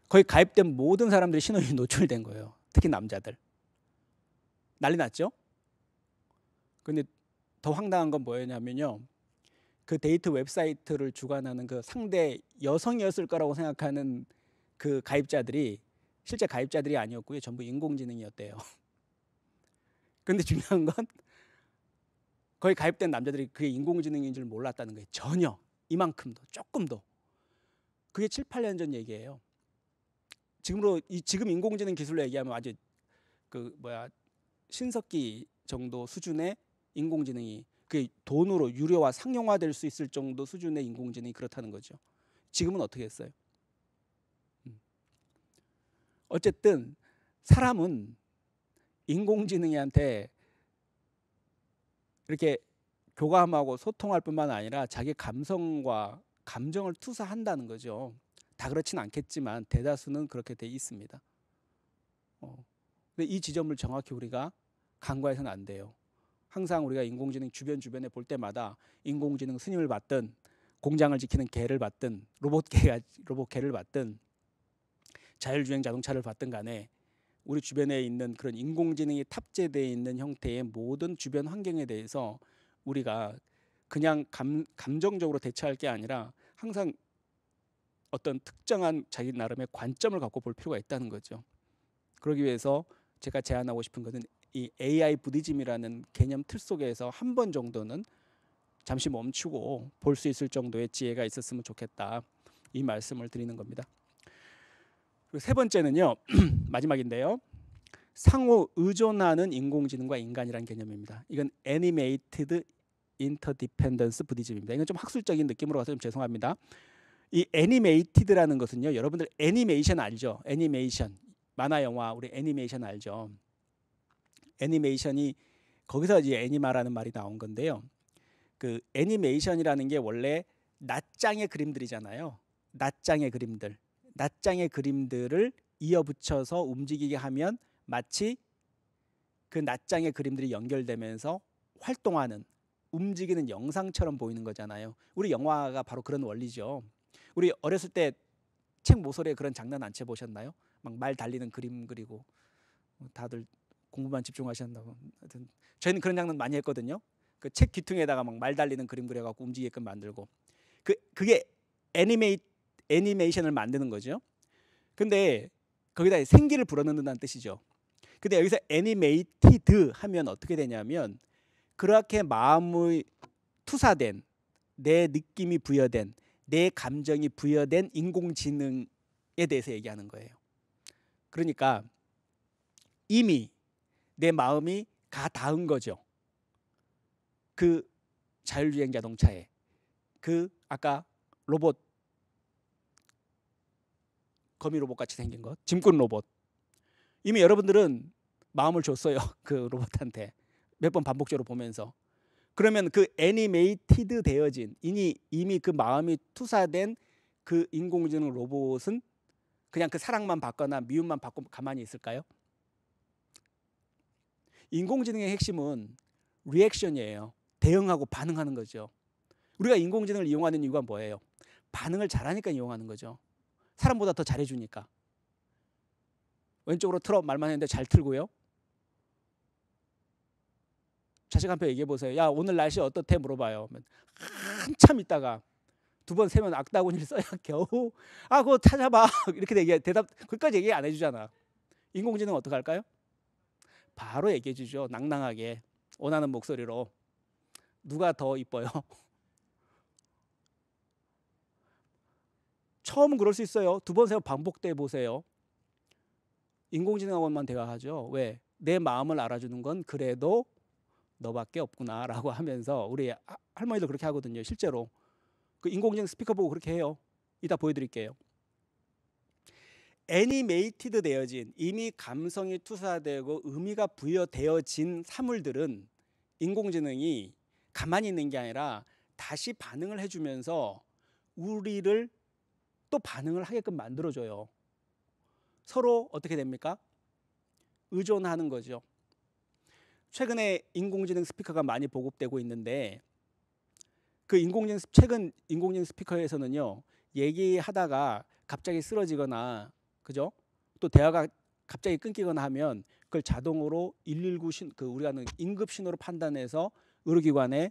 거기 가입된 모든 사람들이 신원이 노출된 거예요. 특히 남자들. 난리 났죠? 근데 더 황당한 건 뭐였냐면요. 그 데이트 웹사이트를 주관하는 그 상대 여성이었을 거라고 생각하는 그 가입자들이 실제 가입자들이 아니었고요. 전부 인공지능이었대요. 근데 중요한 건 거기 가입된 남자들이 그게 인공지능인 줄 몰랐다는 거예요. 전혀. 이만큼도. 조금도. 그게 7, 8년 전 얘기예요. 지금 인공지능 기술로 얘기하면 아주 신석기 정도 수준의 인공지능이 그 돈으로 유료화 상용화될 수 있을 정도 수준의 인공지능이 그렇다는 거죠. 지금은 어떻게 했어요? 어쨌든 사람은 인공지능한테 이렇게 교감하고 소통할 뿐만 아니라 자기 감성과 감정을 투사한다는 거죠. 다 그렇진 않겠지만 대다수는 그렇게 돼 있습니다. 근데 이 지점을 정확히 우리가 간과해서는 안 돼요. 항상 우리가 인공지능 주변에 볼 때마다 인공지능 스님을 받든 공장을 지키는 개를 받든 로봇 개를 받든 자율주행 자동차를 받든 간에 우리 주변에 있는 그런 인공지능이 탑재되어 있는 형태의 모든 주변 환경에 대해서 우리가 그냥 감정적으로 대처할 게 아니라 항상 어떤 특정한 자기 나름의 관점을 갖고 볼 필요가 있다는 거죠. 그러기 위해서 제가 제안하고 싶은 것은 이 AI 부디즘이라는 개념 틀 속에서 한 번 정도는 잠시 멈추고 볼 수 있을 정도의 지혜가 있었으면 좋겠다. 이 말씀을 드리는 겁니다. 그리고 세 번째는요. 마지막인데요. 상호 의존하는 인공지능과 인간이라는 개념입니다. 이건 애니메이티드 인터디펜던스 부디즘입니다. 이건 좀 학술적인 느낌으로 가서 좀 죄송합니다. 이 애니메이티드라는 것은요. 여러분들 애니메이션 알죠? 애니메이션. 만화 영화 우리 애니메이션 알죠? 애니메이션이 거기서 이제 애니마라는 말이 나온 건데요. 그 애니메이션이라는 게 원래 낱장의 그림들이잖아요. 낱장의 그림들을 이어붙여서 움직이게 하면 마치 그 낱장의 그림들이 연결되면서 활동하는 움직이는 영상처럼 보이는 거잖아요. 우리 영화가 바로 그런 원리죠. 우리 어렸을 때 책 모서리에 그런 장난 안 쳐보셨나요? 막 말 달리는 그림 그리고 다들 공부만 집중하셨나고. 하여튼 저희는 그런 장난 많이 했거든요. 그 책 귀퉁이에다가 막 말 달리는 그림 그려갖고 움직이게끔 만들고 그게 애니메이션을 만드는 거죠. 근데 거기다 생기를 불어넣는다는 뜻이죠. 근데 여기서 애니메이티드 하면 어떻게 되냐면 그렇게 마음의 투사된 내 느낌이 부여된 내 감정이 부여된 인공지능에 대해서 얘기하는 거예요. 그러니까 이미 내 마음이 가 닿은 거죠. 그 자율주행 자동차에 그 아까 로봇 거미 로봇 같이 생긴 것 짐꾼 로봇 이미 여러분들은 마음을 줬어요. 그 로봇한테 몇 번 반복적으로 보면서 그러면 그 애니메이티드 되어진 이미 그 마음이 투사된 그 인공지능 로봇은 그냥 그 사랑만 받거나 미움만 받고 가만히 있을까요? 인공지능의 핵심은 리액션이에요. 대응하고 반응하는 거죠. 우리가 인공지능을 이용하는 이유가 뭐예요? 반응을 잘하니까 이용하는 거죠. 사람보다 더 잘해주니까. 왼쪽으로 틀어 말만 했는데 잘 틀고요. 자식한테 얘기해 보세요. 야, 오늘 날씨 어떻대 물어봐요. 한참 있다가 두 번 세면 악다구니를 써야 겨우 그거 찾아봐 이렇게 대답 그까지 얘기 안 해주잖아. 인공지능은 어떻게 할까요? 바로 얘기해 주죠. 낭낭하게 원하는 목소리로. 누가 더 이뻐요? 처음은 그럴 수 있어요. 두 번, 세 번 반복돼 보세요. 인공지능하고만 대화하죠. 왜? 내 마음을 알아주는 건 그래도 너밖에 없구나라고 하면서 우리 할머니도 그렇게 하거든요. 실제로 그 인공지능 스피커 보고 그렇게 해요. 이따 보여드릴게요. 애니메이티드 되어진 이미 감성이 투사되고 의미가 부여되어진 사물들은 인공지능이 가만히 있는 게 아니라 다시 반응을 해주면서 우리를 또 반응을 하게끔 만들어줘요. 서로 어떻게 됩니까? 의존하는 거죠. 최근에 인공지능 스피커가 많이 보급되고 있는데 그 최근 인공지능 스피커에서는요, 얘기하다가 갑자기 쓰러지거나 그죠? 또 대화가 갑자기 끊기거나 하면 그걸 자동으로 119 우리가 하는 응급 신호로 판단해서 의료기관에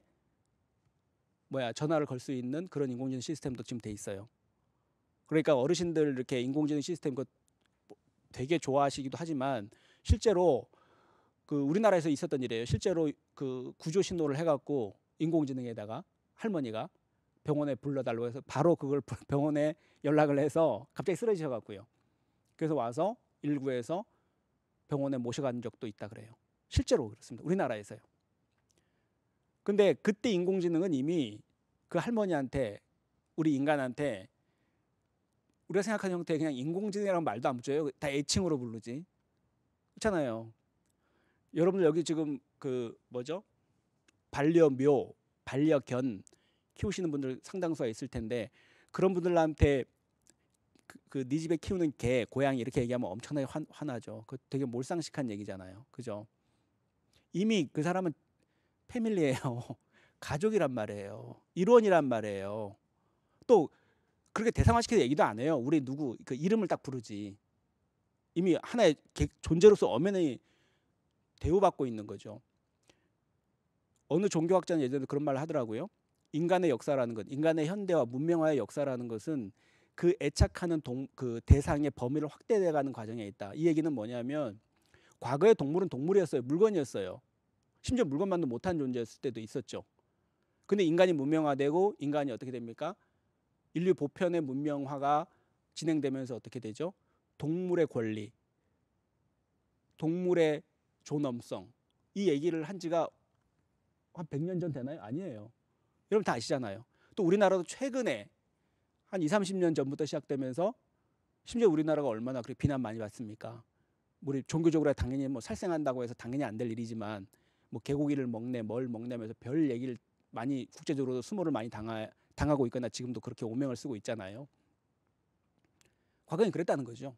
전화를 걸 수 있는 그런 인공지능 시스템도 지금 돼 있어요. 그러니까 어르신들 이렇게 인공지능 시스템 되게 좋아하시기도 하지만 실제로 그 우리나라에서 있었던 일이에요. 실제로 그 구조 신호를 해갖고 인공지능에다가 할머니가 병원에 불러달라고 해서 바로 그걸 병원에 연락을 해서 갑자기 쓰러지셔갖고요. 그래서 와서 119에서 병원에 모셔간 적도 있다 그래요. 실제로 그렇습니다. 우리나라에서요. 근데 그때 인공지능은 이미 그 할머니한테 우리 인간한테 우리가 생각하는 형태의 그냥 인공지능이라는 말도 안 붙여요. 다 애칭으로 부르지. 그렇잖아요. 여러분들 여기 지금 반려묘, 반려견 키우시는 분들 상당수가 있을 텐데 그런 분들한테 네 집에 키우는 개, 고양이 이렇게 얘기하면 엄청나게 화나죠. 그 되게 몰상식한 얘기잖아요. 그죠? 이미 그 사람은 패밀리예요. 가족이란 말이에요. 일원이란 말이에요. 또 그렇게 대상화시켜서 얘기도 안 해요. 우리 누구 그 이름을 딱 부르지. 이미 하나의 존재로서 엄연히 대우받고 있는 거죠. 어느 종교학자는 예전에 그런 말을 하더라고요. 인간의 역사라는 것, 인간의 현대화, 문명화의 역사라는 것은 그 애착하는 그 대상의 범위를 확대돼가는 과정에 있다. 이 얘기는 뭐냐면 과거의 동물은 동물이었어요. 물건이었어요. 심지어 물건만도 못한 존재였을 때도 있었죠. 근데 인간이 문명화되고 인간이 어떻게 됩니까? 인류 보편의 문명화가 진행되면서 어떻게 되죠? 동물의 권리, 동물의 존엄성, 이 얘기를 한 지가 한 100년 전 되나요? 아니에요. 여러분 다 아시잖아요. 또 우리나라도 최근에 한 20, 30년 전부터 시작되면서 심지어 우리나라가 얼마나 그렇게 비난 많이 받습니까? 우리 종교적으로 당연히 살생한다고 해서 당연히 안 될 일이지만 개고기를 먹네 뭘 먹냐면서 별 얘기를 많이 국제적으로도 수모를 많이 당하고 있거나 지금도 그렇게 오명을 쓰고 있잖아요. 과거엔 그랬다는 거죠.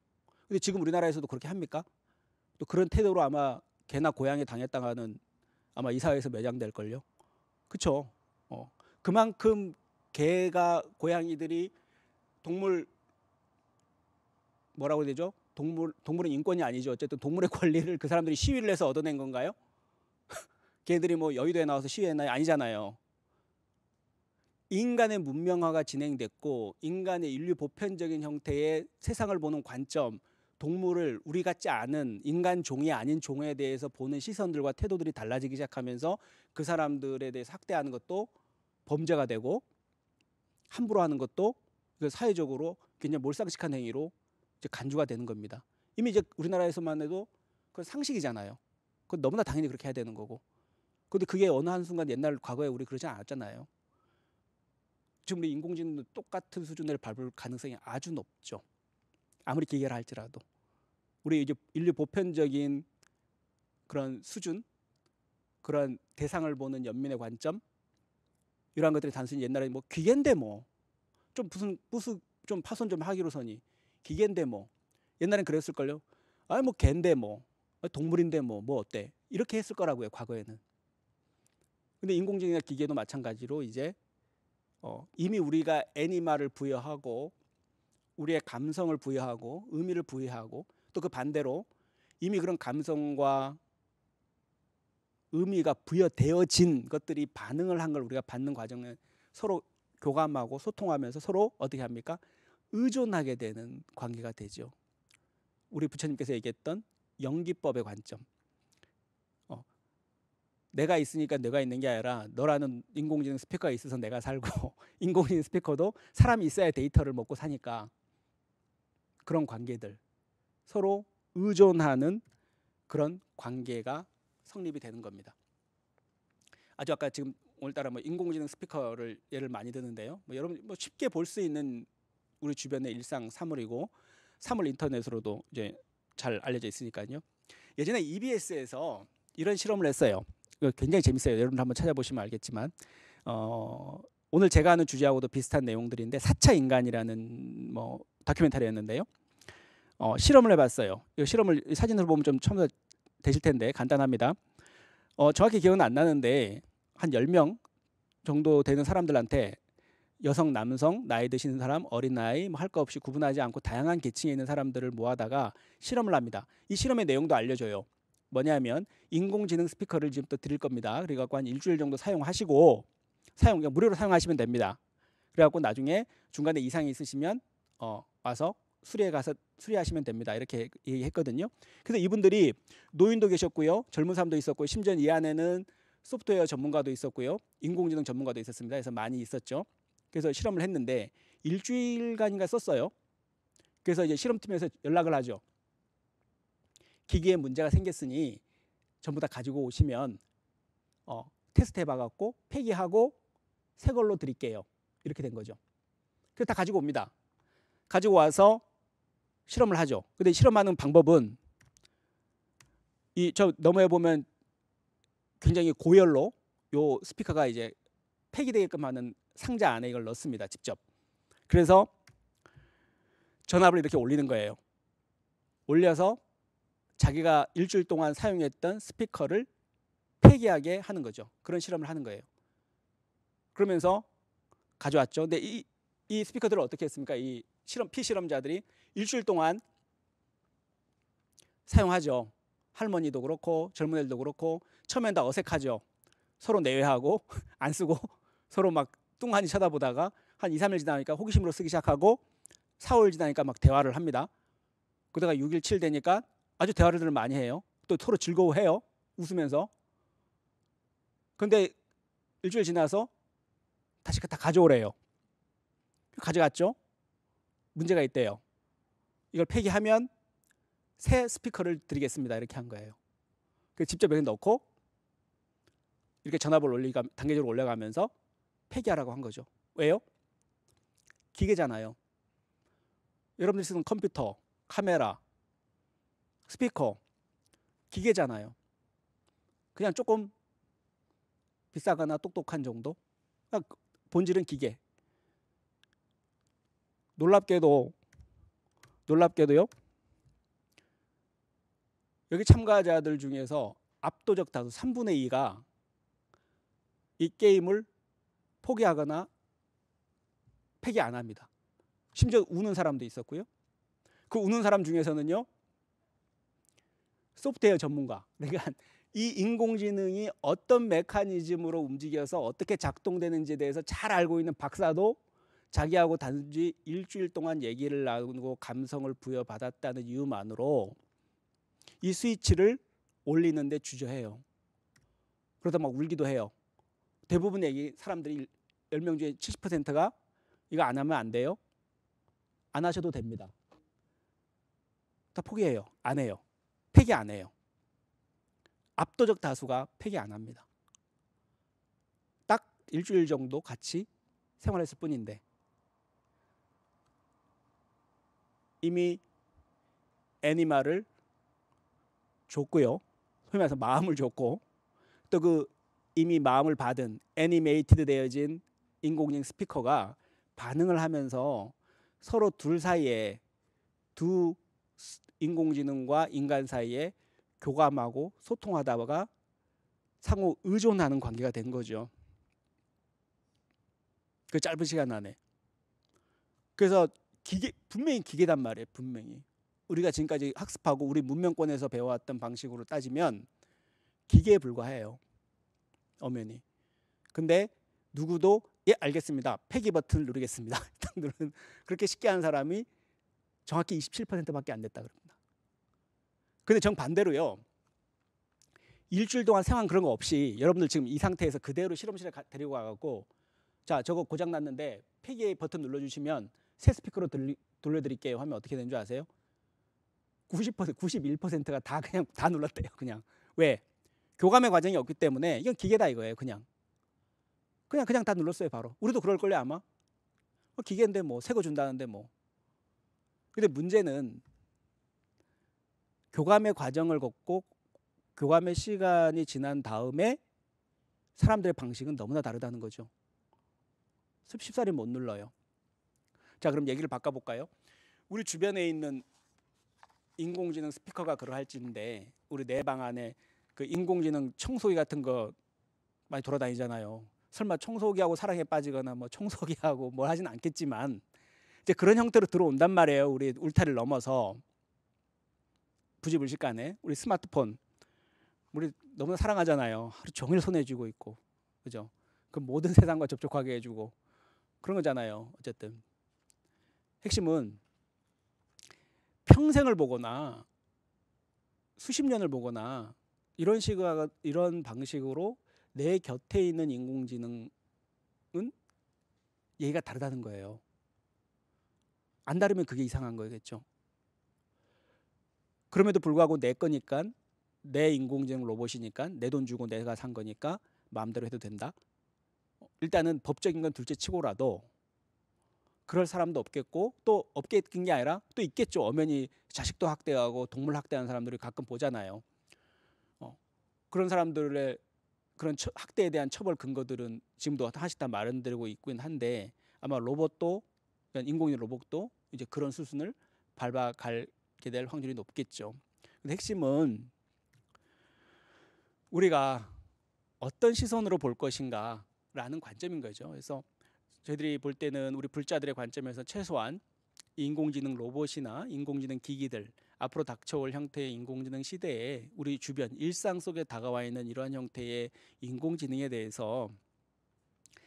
근데 지금 우리나라에서도 그렇게 합니까? 또 그런 태도로 아마 개나 고양이 당했다가는 아마 이 사회에서 매장될걸요. 그렇죠. 그만큼 개가 고양이들이 동물 뭐라고 해야 되죠? 동물은 인권이 아니죠. 어쨌든 동물의 권리를 그 사람들이 시위를 해서 얻어낸 건가요? 걔들이 여의도에 나와서 시위했나요? 아니잖아요. 인간의 문명화가 진행됐고 인간의 인류 보편적인 형태의 세상을 보는 관점, 동물을 우리 같지 않은 인간 종이 아닌 종에 대해서 보는 시선들과 태도들이 달라지기 시작하면서 그 사람들에 대해서 학대하는 것도 범죄가 되고 함부로 하는 것도 사회적으로 굉장히 몰상식한 행위로 이제 간주가 되는 겁니다. 이미 이제 우리나라에서만 해도 그건 상식이잖아요. 그건 너무나 당연히 그렇게 해야 되는 거고. 근데 그게 어느 한순간 옛날 과거에 우리 그러지 않았잖아요. 지금 우리 인공지능도 똑같은 수준을 밟을 가능성이 아주 높죠. 아무리 기계라 할지라도. 우리 이제 인류 보편적인 그런 수준, 그런 대상을 보는 연민의 관점, 이러한 것들이 단순히 옛날에 뭐 기계인데 뭐 좀 무슨 좀 파손 좀 하기로서니 기계인데 뭐 옛날엔 그랬을걸요. 아 뭐 개인데 뭐 동물인데 뭐 어때 이렇게 했을 거라고요 과거에는. 근데 인공지능이나 기계도 마찬가지로 이제 이미 우리가 애니마를 부여하고 우리의 감성을 부여하고 의미를 부여하고 또 그 반대로 이미 그런 감성과 의미가 부여되어진 것들이 반응을 한 걸 우리가 받는 과정은 서로 교감하고 소통하면서 서로 어떻게 합니까? 의존하게 되는 관계가 되죠. 우리 부처님께서 얘기했던 영기법의 관점. 내가 있으니까 내가 있는 게 아니라 너라는 인공지능 스피커가 있어서 내가 살고 인공지능 스피커도 사람이 있어야 데이터를 먹고 사니까 그런 관계들 서로 의존하는 그런 관계가 성립이 되는 겁니다. 아주 아까 지금 오늘따라 뭐 인공지능 스피커를 예를 많이 드는데요. 뭐 여러분 뭐 쉽게 볼 수 있는 우리 주변의 일상 사물이고 사물 인터넷으로도 이제 잘 알려져 있으니까요. 예전에 EBS에서 이런 실험을 했어요. 굉장히 재밌어요. 여러분 한번 찾아보시면 알겠지만 오늘 제가 하는 주제하고도 비슷한 내용들인데 4차 인간이라는 뭐 다큐멘터리였는데요. 실험을 해봤어요. 이 실험을 사진으로 보면 좀 처음 되실 텐데 간단합니다. 정확히 기억은 안 나는데 한 10명 정도 되는 사람들한테 여성, 남성, 나이 드신 사람, 어린아이 뭐 할 거 없이 구분하지 않고 다양한 계층에 있는 사람들을 모아다가 실험을 합니다. 이 실험의 내용도 알려줘요. 뭐냐면 인공지능 스피커를 지금 또 드릴 겁니다. 그래갖고 한 일주일 정도 사용하시고 무료로 사용하시면 됩니다. 그래갖고 나중에 중간에 이상이 있으시면 와서 수리해 가서 수리하시면 됩니다. 이렇게 얘기했거든요. 그래서 이분들이 노인도 계셨고요, 젊은 사람도 있었고, 심지어 이 안에는 소프트웨어 전문가도 있었고요, 인공지능 전문가도 있었습니다. 그래서 많이 있었죠. 그래서 실험을 했는데 일주일간인가 썼어요. 그래서 이제 실험팀에서 연락을 하죠. 기기에 문제가 생겼으니 전부 다 가지고 오시면 테스트 해봐갖고 폐기하고 새 걸로 드릴게요. 이렇게 된 거죠. 그래서 다 가지고 옵니다. 가지고 와서 실험을 하죠. 근데 실험하는 방법은 저 너머에 보면 굉장히 고열로 요 스피커가 이제 폐기되게끔 하는 상자 안에 이걸 넣습니다. 직접. 그래서 전압을 이렇게 올리는 거예요. 올려서 자기가 일주일 동안 사용했던 스피커를 폐기하게 하는 거죠. 그런 실험을 하는 거예요. 그러면서 가져왔죠. 근데 이 스피커들을 어떻게 했습니까? 이 피실험자들이 일주일 동안 사용하죠. 할머니도 그렇고 젊은 애들도 그렇고 처음엔 다 어색하죠. 서로 내외하고 안 쓰고 서로 막 뚱하니 쳐다보다가 한 2, 3일 지나니까 호기심으로 쓰기 시작하고 4월 지나니까 막 대화를 합니다. 그러다가 6일, 7일 되니까 아주 대화를 많이 해요. 또 서로 즐거워해요. 웃으면서. 근데 일주일 지나서 다시 다 가져오래요. 가져갔죠. 문제가 있대요. 이걸 폐기하면 새 스피커를 드리겠습니다. 이렇게 한 거예요. 그래서 직접 여기 넣고 이렇게 전압을 단계적으로 올려가면서 폐기하라고 한 거죠. 왜요? 기계잖아요. 여러분들이 쓰는 컴퓨터, 카메라, 스피커, 기계잖아요. 그냥 조금 비싸거나 똑똑한 정도? 본질은 기계. 놀랍게도요. 여기 참가자들 중에서 압도적 다수 3분의 2가 이 게임을 포기하거나 폐기 안 합니다. 심지어 우는 사람도 있었고요. 그 우는 사람 중에서는요, 소프트웨어 전문가, 그러니까 이 인공지능이 어떤 메커니즘으로 움직여서 어떻게 작동되는지에 대해서 잘 알고 있는 박사도 자기하고 단지 일주일 동안 얘기를 나누고 감성을 부여받았다는 이유만으로 이 스위치를 올리는데 주저해요. 그러다 막 울기도 해요. 대부분 사람들이 10명 중에 70%가 이거 안 하면 안 돼요. 안 하셔도 됩니다. 다 포기해요. 안 해요. 폐기 안 해요. 압도적 다수가 폐기 안 합니다. 딱 일주일 정도 같이 생활했을 뿐인데 이미 애니마를 줬고요. 소위 말해서 마음을 줬고 또 그 이미 마음을 받은 애니메이티드 되어진 인공지능 스피커가 반응을 하면서 서로 둘 사이에 두 인공지능과 인간 사이에 교감하고 소통하다가 상호 의존하는 관계가 된 거죠. 그 짧은 시간 안에. 그래서 분명히 기계단 말이에요. 분명히. 우리가 지금까지 학습하고 우리 문명권에서 배워왔던 방식으로 따지면 기계에 불과해요. 엄연히. 근데 누구도 예 알겠습니다. 폐기 버튼을 누르겠습니다. 그렇게 쉽게 하는 사람이 정확히 27%밖에 안 됐다 그럽니다. 근데 정반대로요. 일주일 동안 상황 그런 거 없이 여러분들 지금 이 상태에서 그대로 실험실에 데리고 가갖고 자 저거 고장 났는데 폐기 버튼 눌러주시면 새 스피커로 돌려드릴게요 하면 어떻게 되는 줄 아세요? 90%, 91%가 다 그냥 다 눌렀대요. 그냥 왜? 교감의 과정이 없기 때문에 이건 기계다 이거예요. 그냥 다 눌렀어요. 바로. 우리도 그럴 걸요 아마. 기계인데 뭐 새 거 준다는데 뭐. 근데 문제는 교감의 과정을 걷고 교감의 시간이 지난 다음에 사람들의 방식은 너무나 다르다는 거죠. 쉽사리 못 눌러요. 자 그럼 얘기를 바꿔볼까요? 우리 주변에 있는 인공지능 스피커가 그러할지인데 우리 내 방 안에 그 인공지능 청소기 같은 거 많이 돌아다니잖아요. 설마 청소기하고 사랑에 빠지거나 뭐 청소기하고 뭘 하진 않겠지만 이제 그런 형태로 들어온단 말이에요. 우리 울타리를 넘어서 부지불식간에 우리 스마트폰 우리 너무나 사랑하잖아요. 하루 종일 손에 쥐고 있고 그죠? 그 모든 세상과 접촉하게 해주고 그런 거잖아요. 어쨌든 핵심은 평생을 보거나 수십 년을 보거나 이런 방식으로 내 곁에 있는 인공지능은 얘가 다르다는 거예요. 안 다르면 그게 이상한 거겠죠. 그럼에도 불구하고 내 거니까 내 인공지능 로봇이니까 내 돈 주고 내가 산 거니까 마음대로 해도 된다. 일단은 법적인 건 둘째 치고라도 그럴 사람도 없겠고 또 없겠는 게 아니라 또 있겠죠. 엄연히 자식도 학대하고 동물 학대하는 사람들이 가끔 보잖아요. 그런 사람들의 그런 학대에 대한 처벌 근거들은 지금도 하나씩 다 마련되고 있긴 한데 아마 로봇도 인공지능 로봇도 이제 그런 수순을 밟아가게 될 확률이 높겠죠. 근데 핵심은 우리가 어떤 시선으로 볼 것인가라는 관점인 거죠. 그래서 저희들이 볼 때는 우리 불자들의 관점에서 최소한 인공지능 로봇이나 인공지능 기기들 앞으로 닥쳐올 형태의 인공지능 시대에 우리 주변 일상 속에 다가와 있는 이러한 형태의 인공지능에 대해서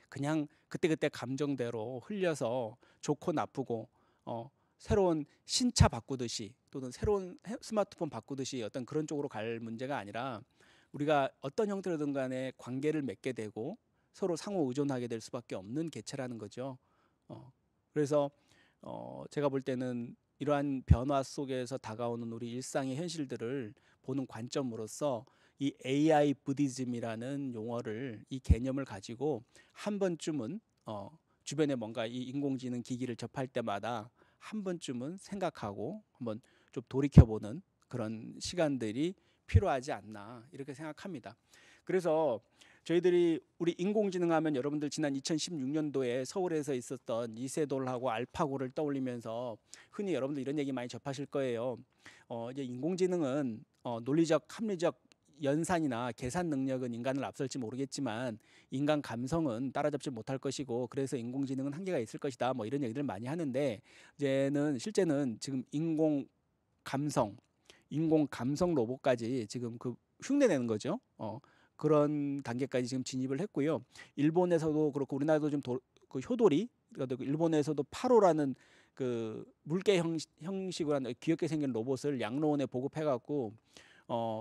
그냥 그때그때 감정대로 흘려서 좋고 나쁘고 새로운 신차 바꾸듯이 또는 새로운 스마트폰 바꾸듯이 어떤 그런 쪽으로 갈 문제가 아니라 우리가 어떤 형태로든 간에 관계를 맺게 되고 서로 상호 의존하게 될 수밖에 없는 개체라는 거죠. 그래서 제가 볼 때는 이러한 변화 속에서 다가오는 우리 일상의 현실들을 보는 관점으로서 이 AI 부디즘이라는 용어를 이 개념을 가지고 한 번쯤은 주변에 뭔가 이 인공지능 기기를 접할 때마다 한 번쯤은 생각하고 한번 좀 돌이켜보는 그런 시간들이 필요하지 않나 이렇게 생각합니다. 그래서 저희들이 우리 인공지능 하면 여러분들 지난 2016년도에 서울에서 있었던 이세돌하고 알파고를 떠올리면서 흔히 여러분들 이런 얘기 많이 접하실 거예요. 이제 인공지능은 논리적, 합리적 연산이나 계산 능력은 인간을 앞설지 모르겠지만 인간 감성은 따라잡지 못할 것이고 그래서 인공지능은 한계가 있을 것이다. 뭐 이런 얘기들 많이 하는데 실제는 지금 인공 감성 로봇까지 지금 그 흉내내는 거죠. 그런 단계까지 지금 진입을 했고요. 일본에서도 그렇고 우리나라도 좀 그 효도리, 그러니까 일본에서도 파로라는 그 물개 형식으로 한 귀엽게 생긴 로봇을 양로원에 보급해갖고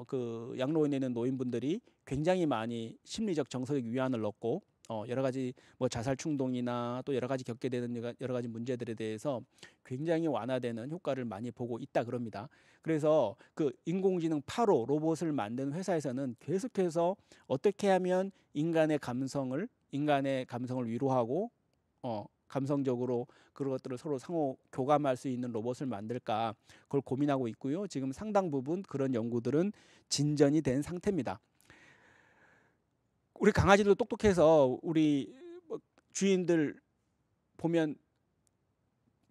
그 양로원에 있는 노인분들이 굉장히 많이 심리적 정서적 위안을 얻고 여러 가지 뭐 자살 충동이나 또 여러 가지 겪게 되는 여러 가지 문제들에 대해서 굉장히 완화되는 효과를 많이 보고 있다 그럽니다. 그래서 그 인공지능 파로 로봇을 만든 회사에서는 계속해서 어떻게 하면 인간의 감성을 위로하고 감성적으로 그런 것들을 서로 상호 교감할 수 있는 로봇을 만들까 그걸 고민하고 있고요. 지금 상당 부분 그런 연구들은 진전이 된 상태입니다. 우리 강아지도 똑똑해서 우리 뭐 주인들 보면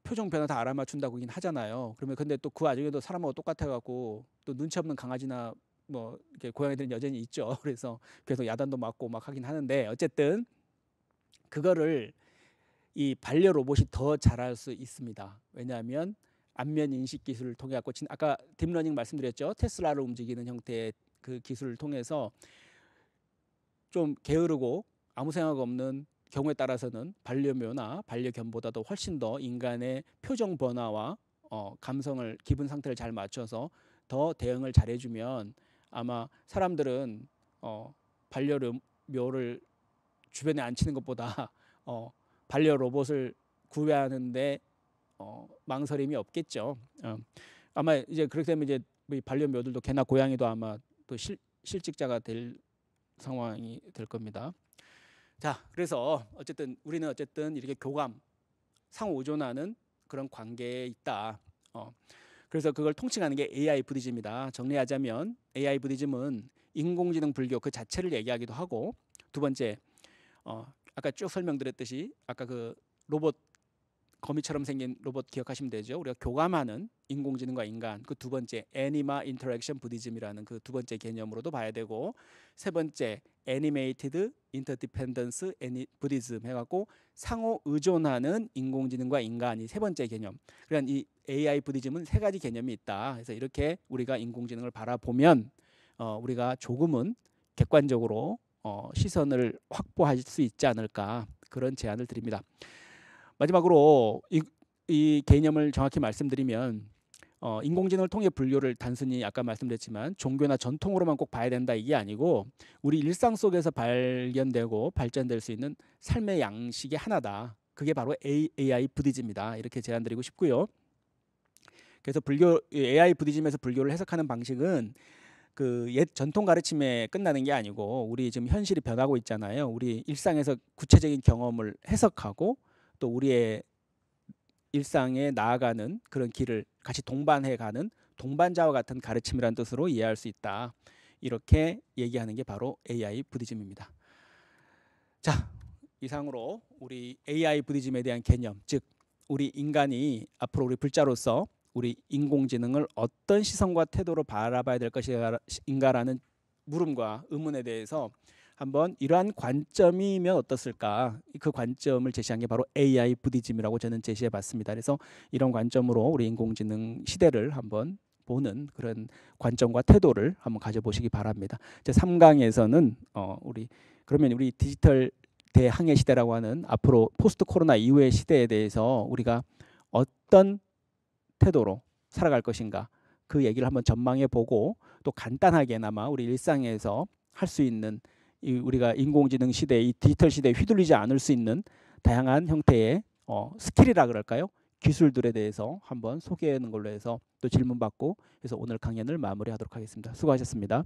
표정 변화 다 알아맞춘다고긴 하잖아요. 그러면 근데 또 그 와중에도 사람하고 똑같아 갖고 또 눈치 없는 강아지나 뭐 이렇게 고양이들은 여전히 있죠. 그래서 계속 야단도 맞고 막 하긴 하는데 어쨌든 그거를 이 반려 로봇이 더 잘할 수 있습니다. 왜냐하면 안면 인식 기술을 통해 갖고 아까 딥러닝 말씀드렸죠. 테슬라를 움직이는 형태의 그 기술을 통해서 좀 게으르고 아무 생각 없는 경우에 따라서는 반려묘나 반려견보다도 훨씬 더 인간의 표정 변화와 감성을 기분 상태를 잘 맞춰서 더 대응을 잘해주면 아마 사람들은 반려묘를 주변에 앉히는 것보다 반려 로봇을 구매하는데 망설임이 없겠죠. 아마 이제 그렇게 되면 이제 반려묘들도 개나 고양이도 아마 또 실직자가 될 상황이 될 겁니다. 자, 그래서 어쨌든 우리는 어쨌든 이렇게 교감, 상호 의존하는 그런 관계에 있다. 그래서 그걸 통칭하는 게 AI 부디즘이다. 정리하자면 AI 부디즘은 인공지능 불교 그 자체를 얘기하기도 하고, 두 번째 아까 쭉 설명드렸듯이 아까 그 로봇 거미처럼 생긴 로봇 기억하시면 되죠. 우리가 교감하는 인공지능과 인간, 그 두 번째 애니마 인터랙션 부디즘이라는 그 두 번째 개념으로도 봐야 되고, 세 번째 애니메이티드 인터디펜던스 부디즘 해갖고 상호 의존하는 인공지능과 인간이 세 번째 개념. 그러니까 이 AI 부디즘은 세 가지 개념이 있다. 그래서 이렇게 우리가 인공지능을 바라보면 우리가 조금은 객관적으로 시선을 확보할 수 있지 않을까, 그런 제안을 드립니다. 마지막으로 이 개념을 정확히 말씀드리면 인공지능을 통해 불교를 단순히 아까 말씀드렸지만 종교나 전통으로만 꼭 봐야 된다 이게 아니고 우리 일상 속에서 발견되고 발전될 수 있는 삶의 양식의 하나다. 그게 바로 AI 부디즘이다. 이렇게 제안드리고 싶고요. 그래서 AI 부디즘에서 불교를 해석하는 방식은 그 옛 전통 가르침에 끝나는 게 아니고 우리 지금 현실이 변하고 있잖아요. 우리 일상에서 구체적인 경험을 해석하고 또 우리의 일상에 나아가는 그런 길을 같이 동반해가는 동반자와 같은 가르침이라는 뜻으로 이해할 수 있다. 이렇게 얘기하는 게 바로 AI 부디즘입니다. 자, 이상으로 우리 AI 부디즘에 대한 개념, 즉 우리 인간이 앞으로 우리 불자로서 우리 인공지능을 어떤 시선과 태도로 바라봐야 될 것인가라는 물음과 의문에 대해서 한번 이러한 관점이면 어떻을까, 그 관점을 제시한 게 바로 AI 부디즘이라고 저는 제시해 봤습니다. 그래서 이런 관점으로 우리 인공지능 시대를 한번 보는 그런 관점과 태도를 한번 가져보시기 바랍니다. 제 3강에서는 그러면 우리 디지털 대항해 시대라고 하는 앞으로 포스트 코로나 이후의 시대에 대해서 우리가 어떤 태도로 살아갈 것인가, 그 얘기를 한번 전망해 보고 또 간단하게나마 우리 일상에서 할 수 있는 우리가 인공지능 시대, 이 디지털 시대에 휘둘리지 않을 수 있는 다양한 형태의 스킬이라 그럴까요? 기술들에 대해서 한번 소개하는 걸로 해서 또 질문 받고 해서 오늘 강연을 마무리하도록 하겠습니다. 수고하셨습니다.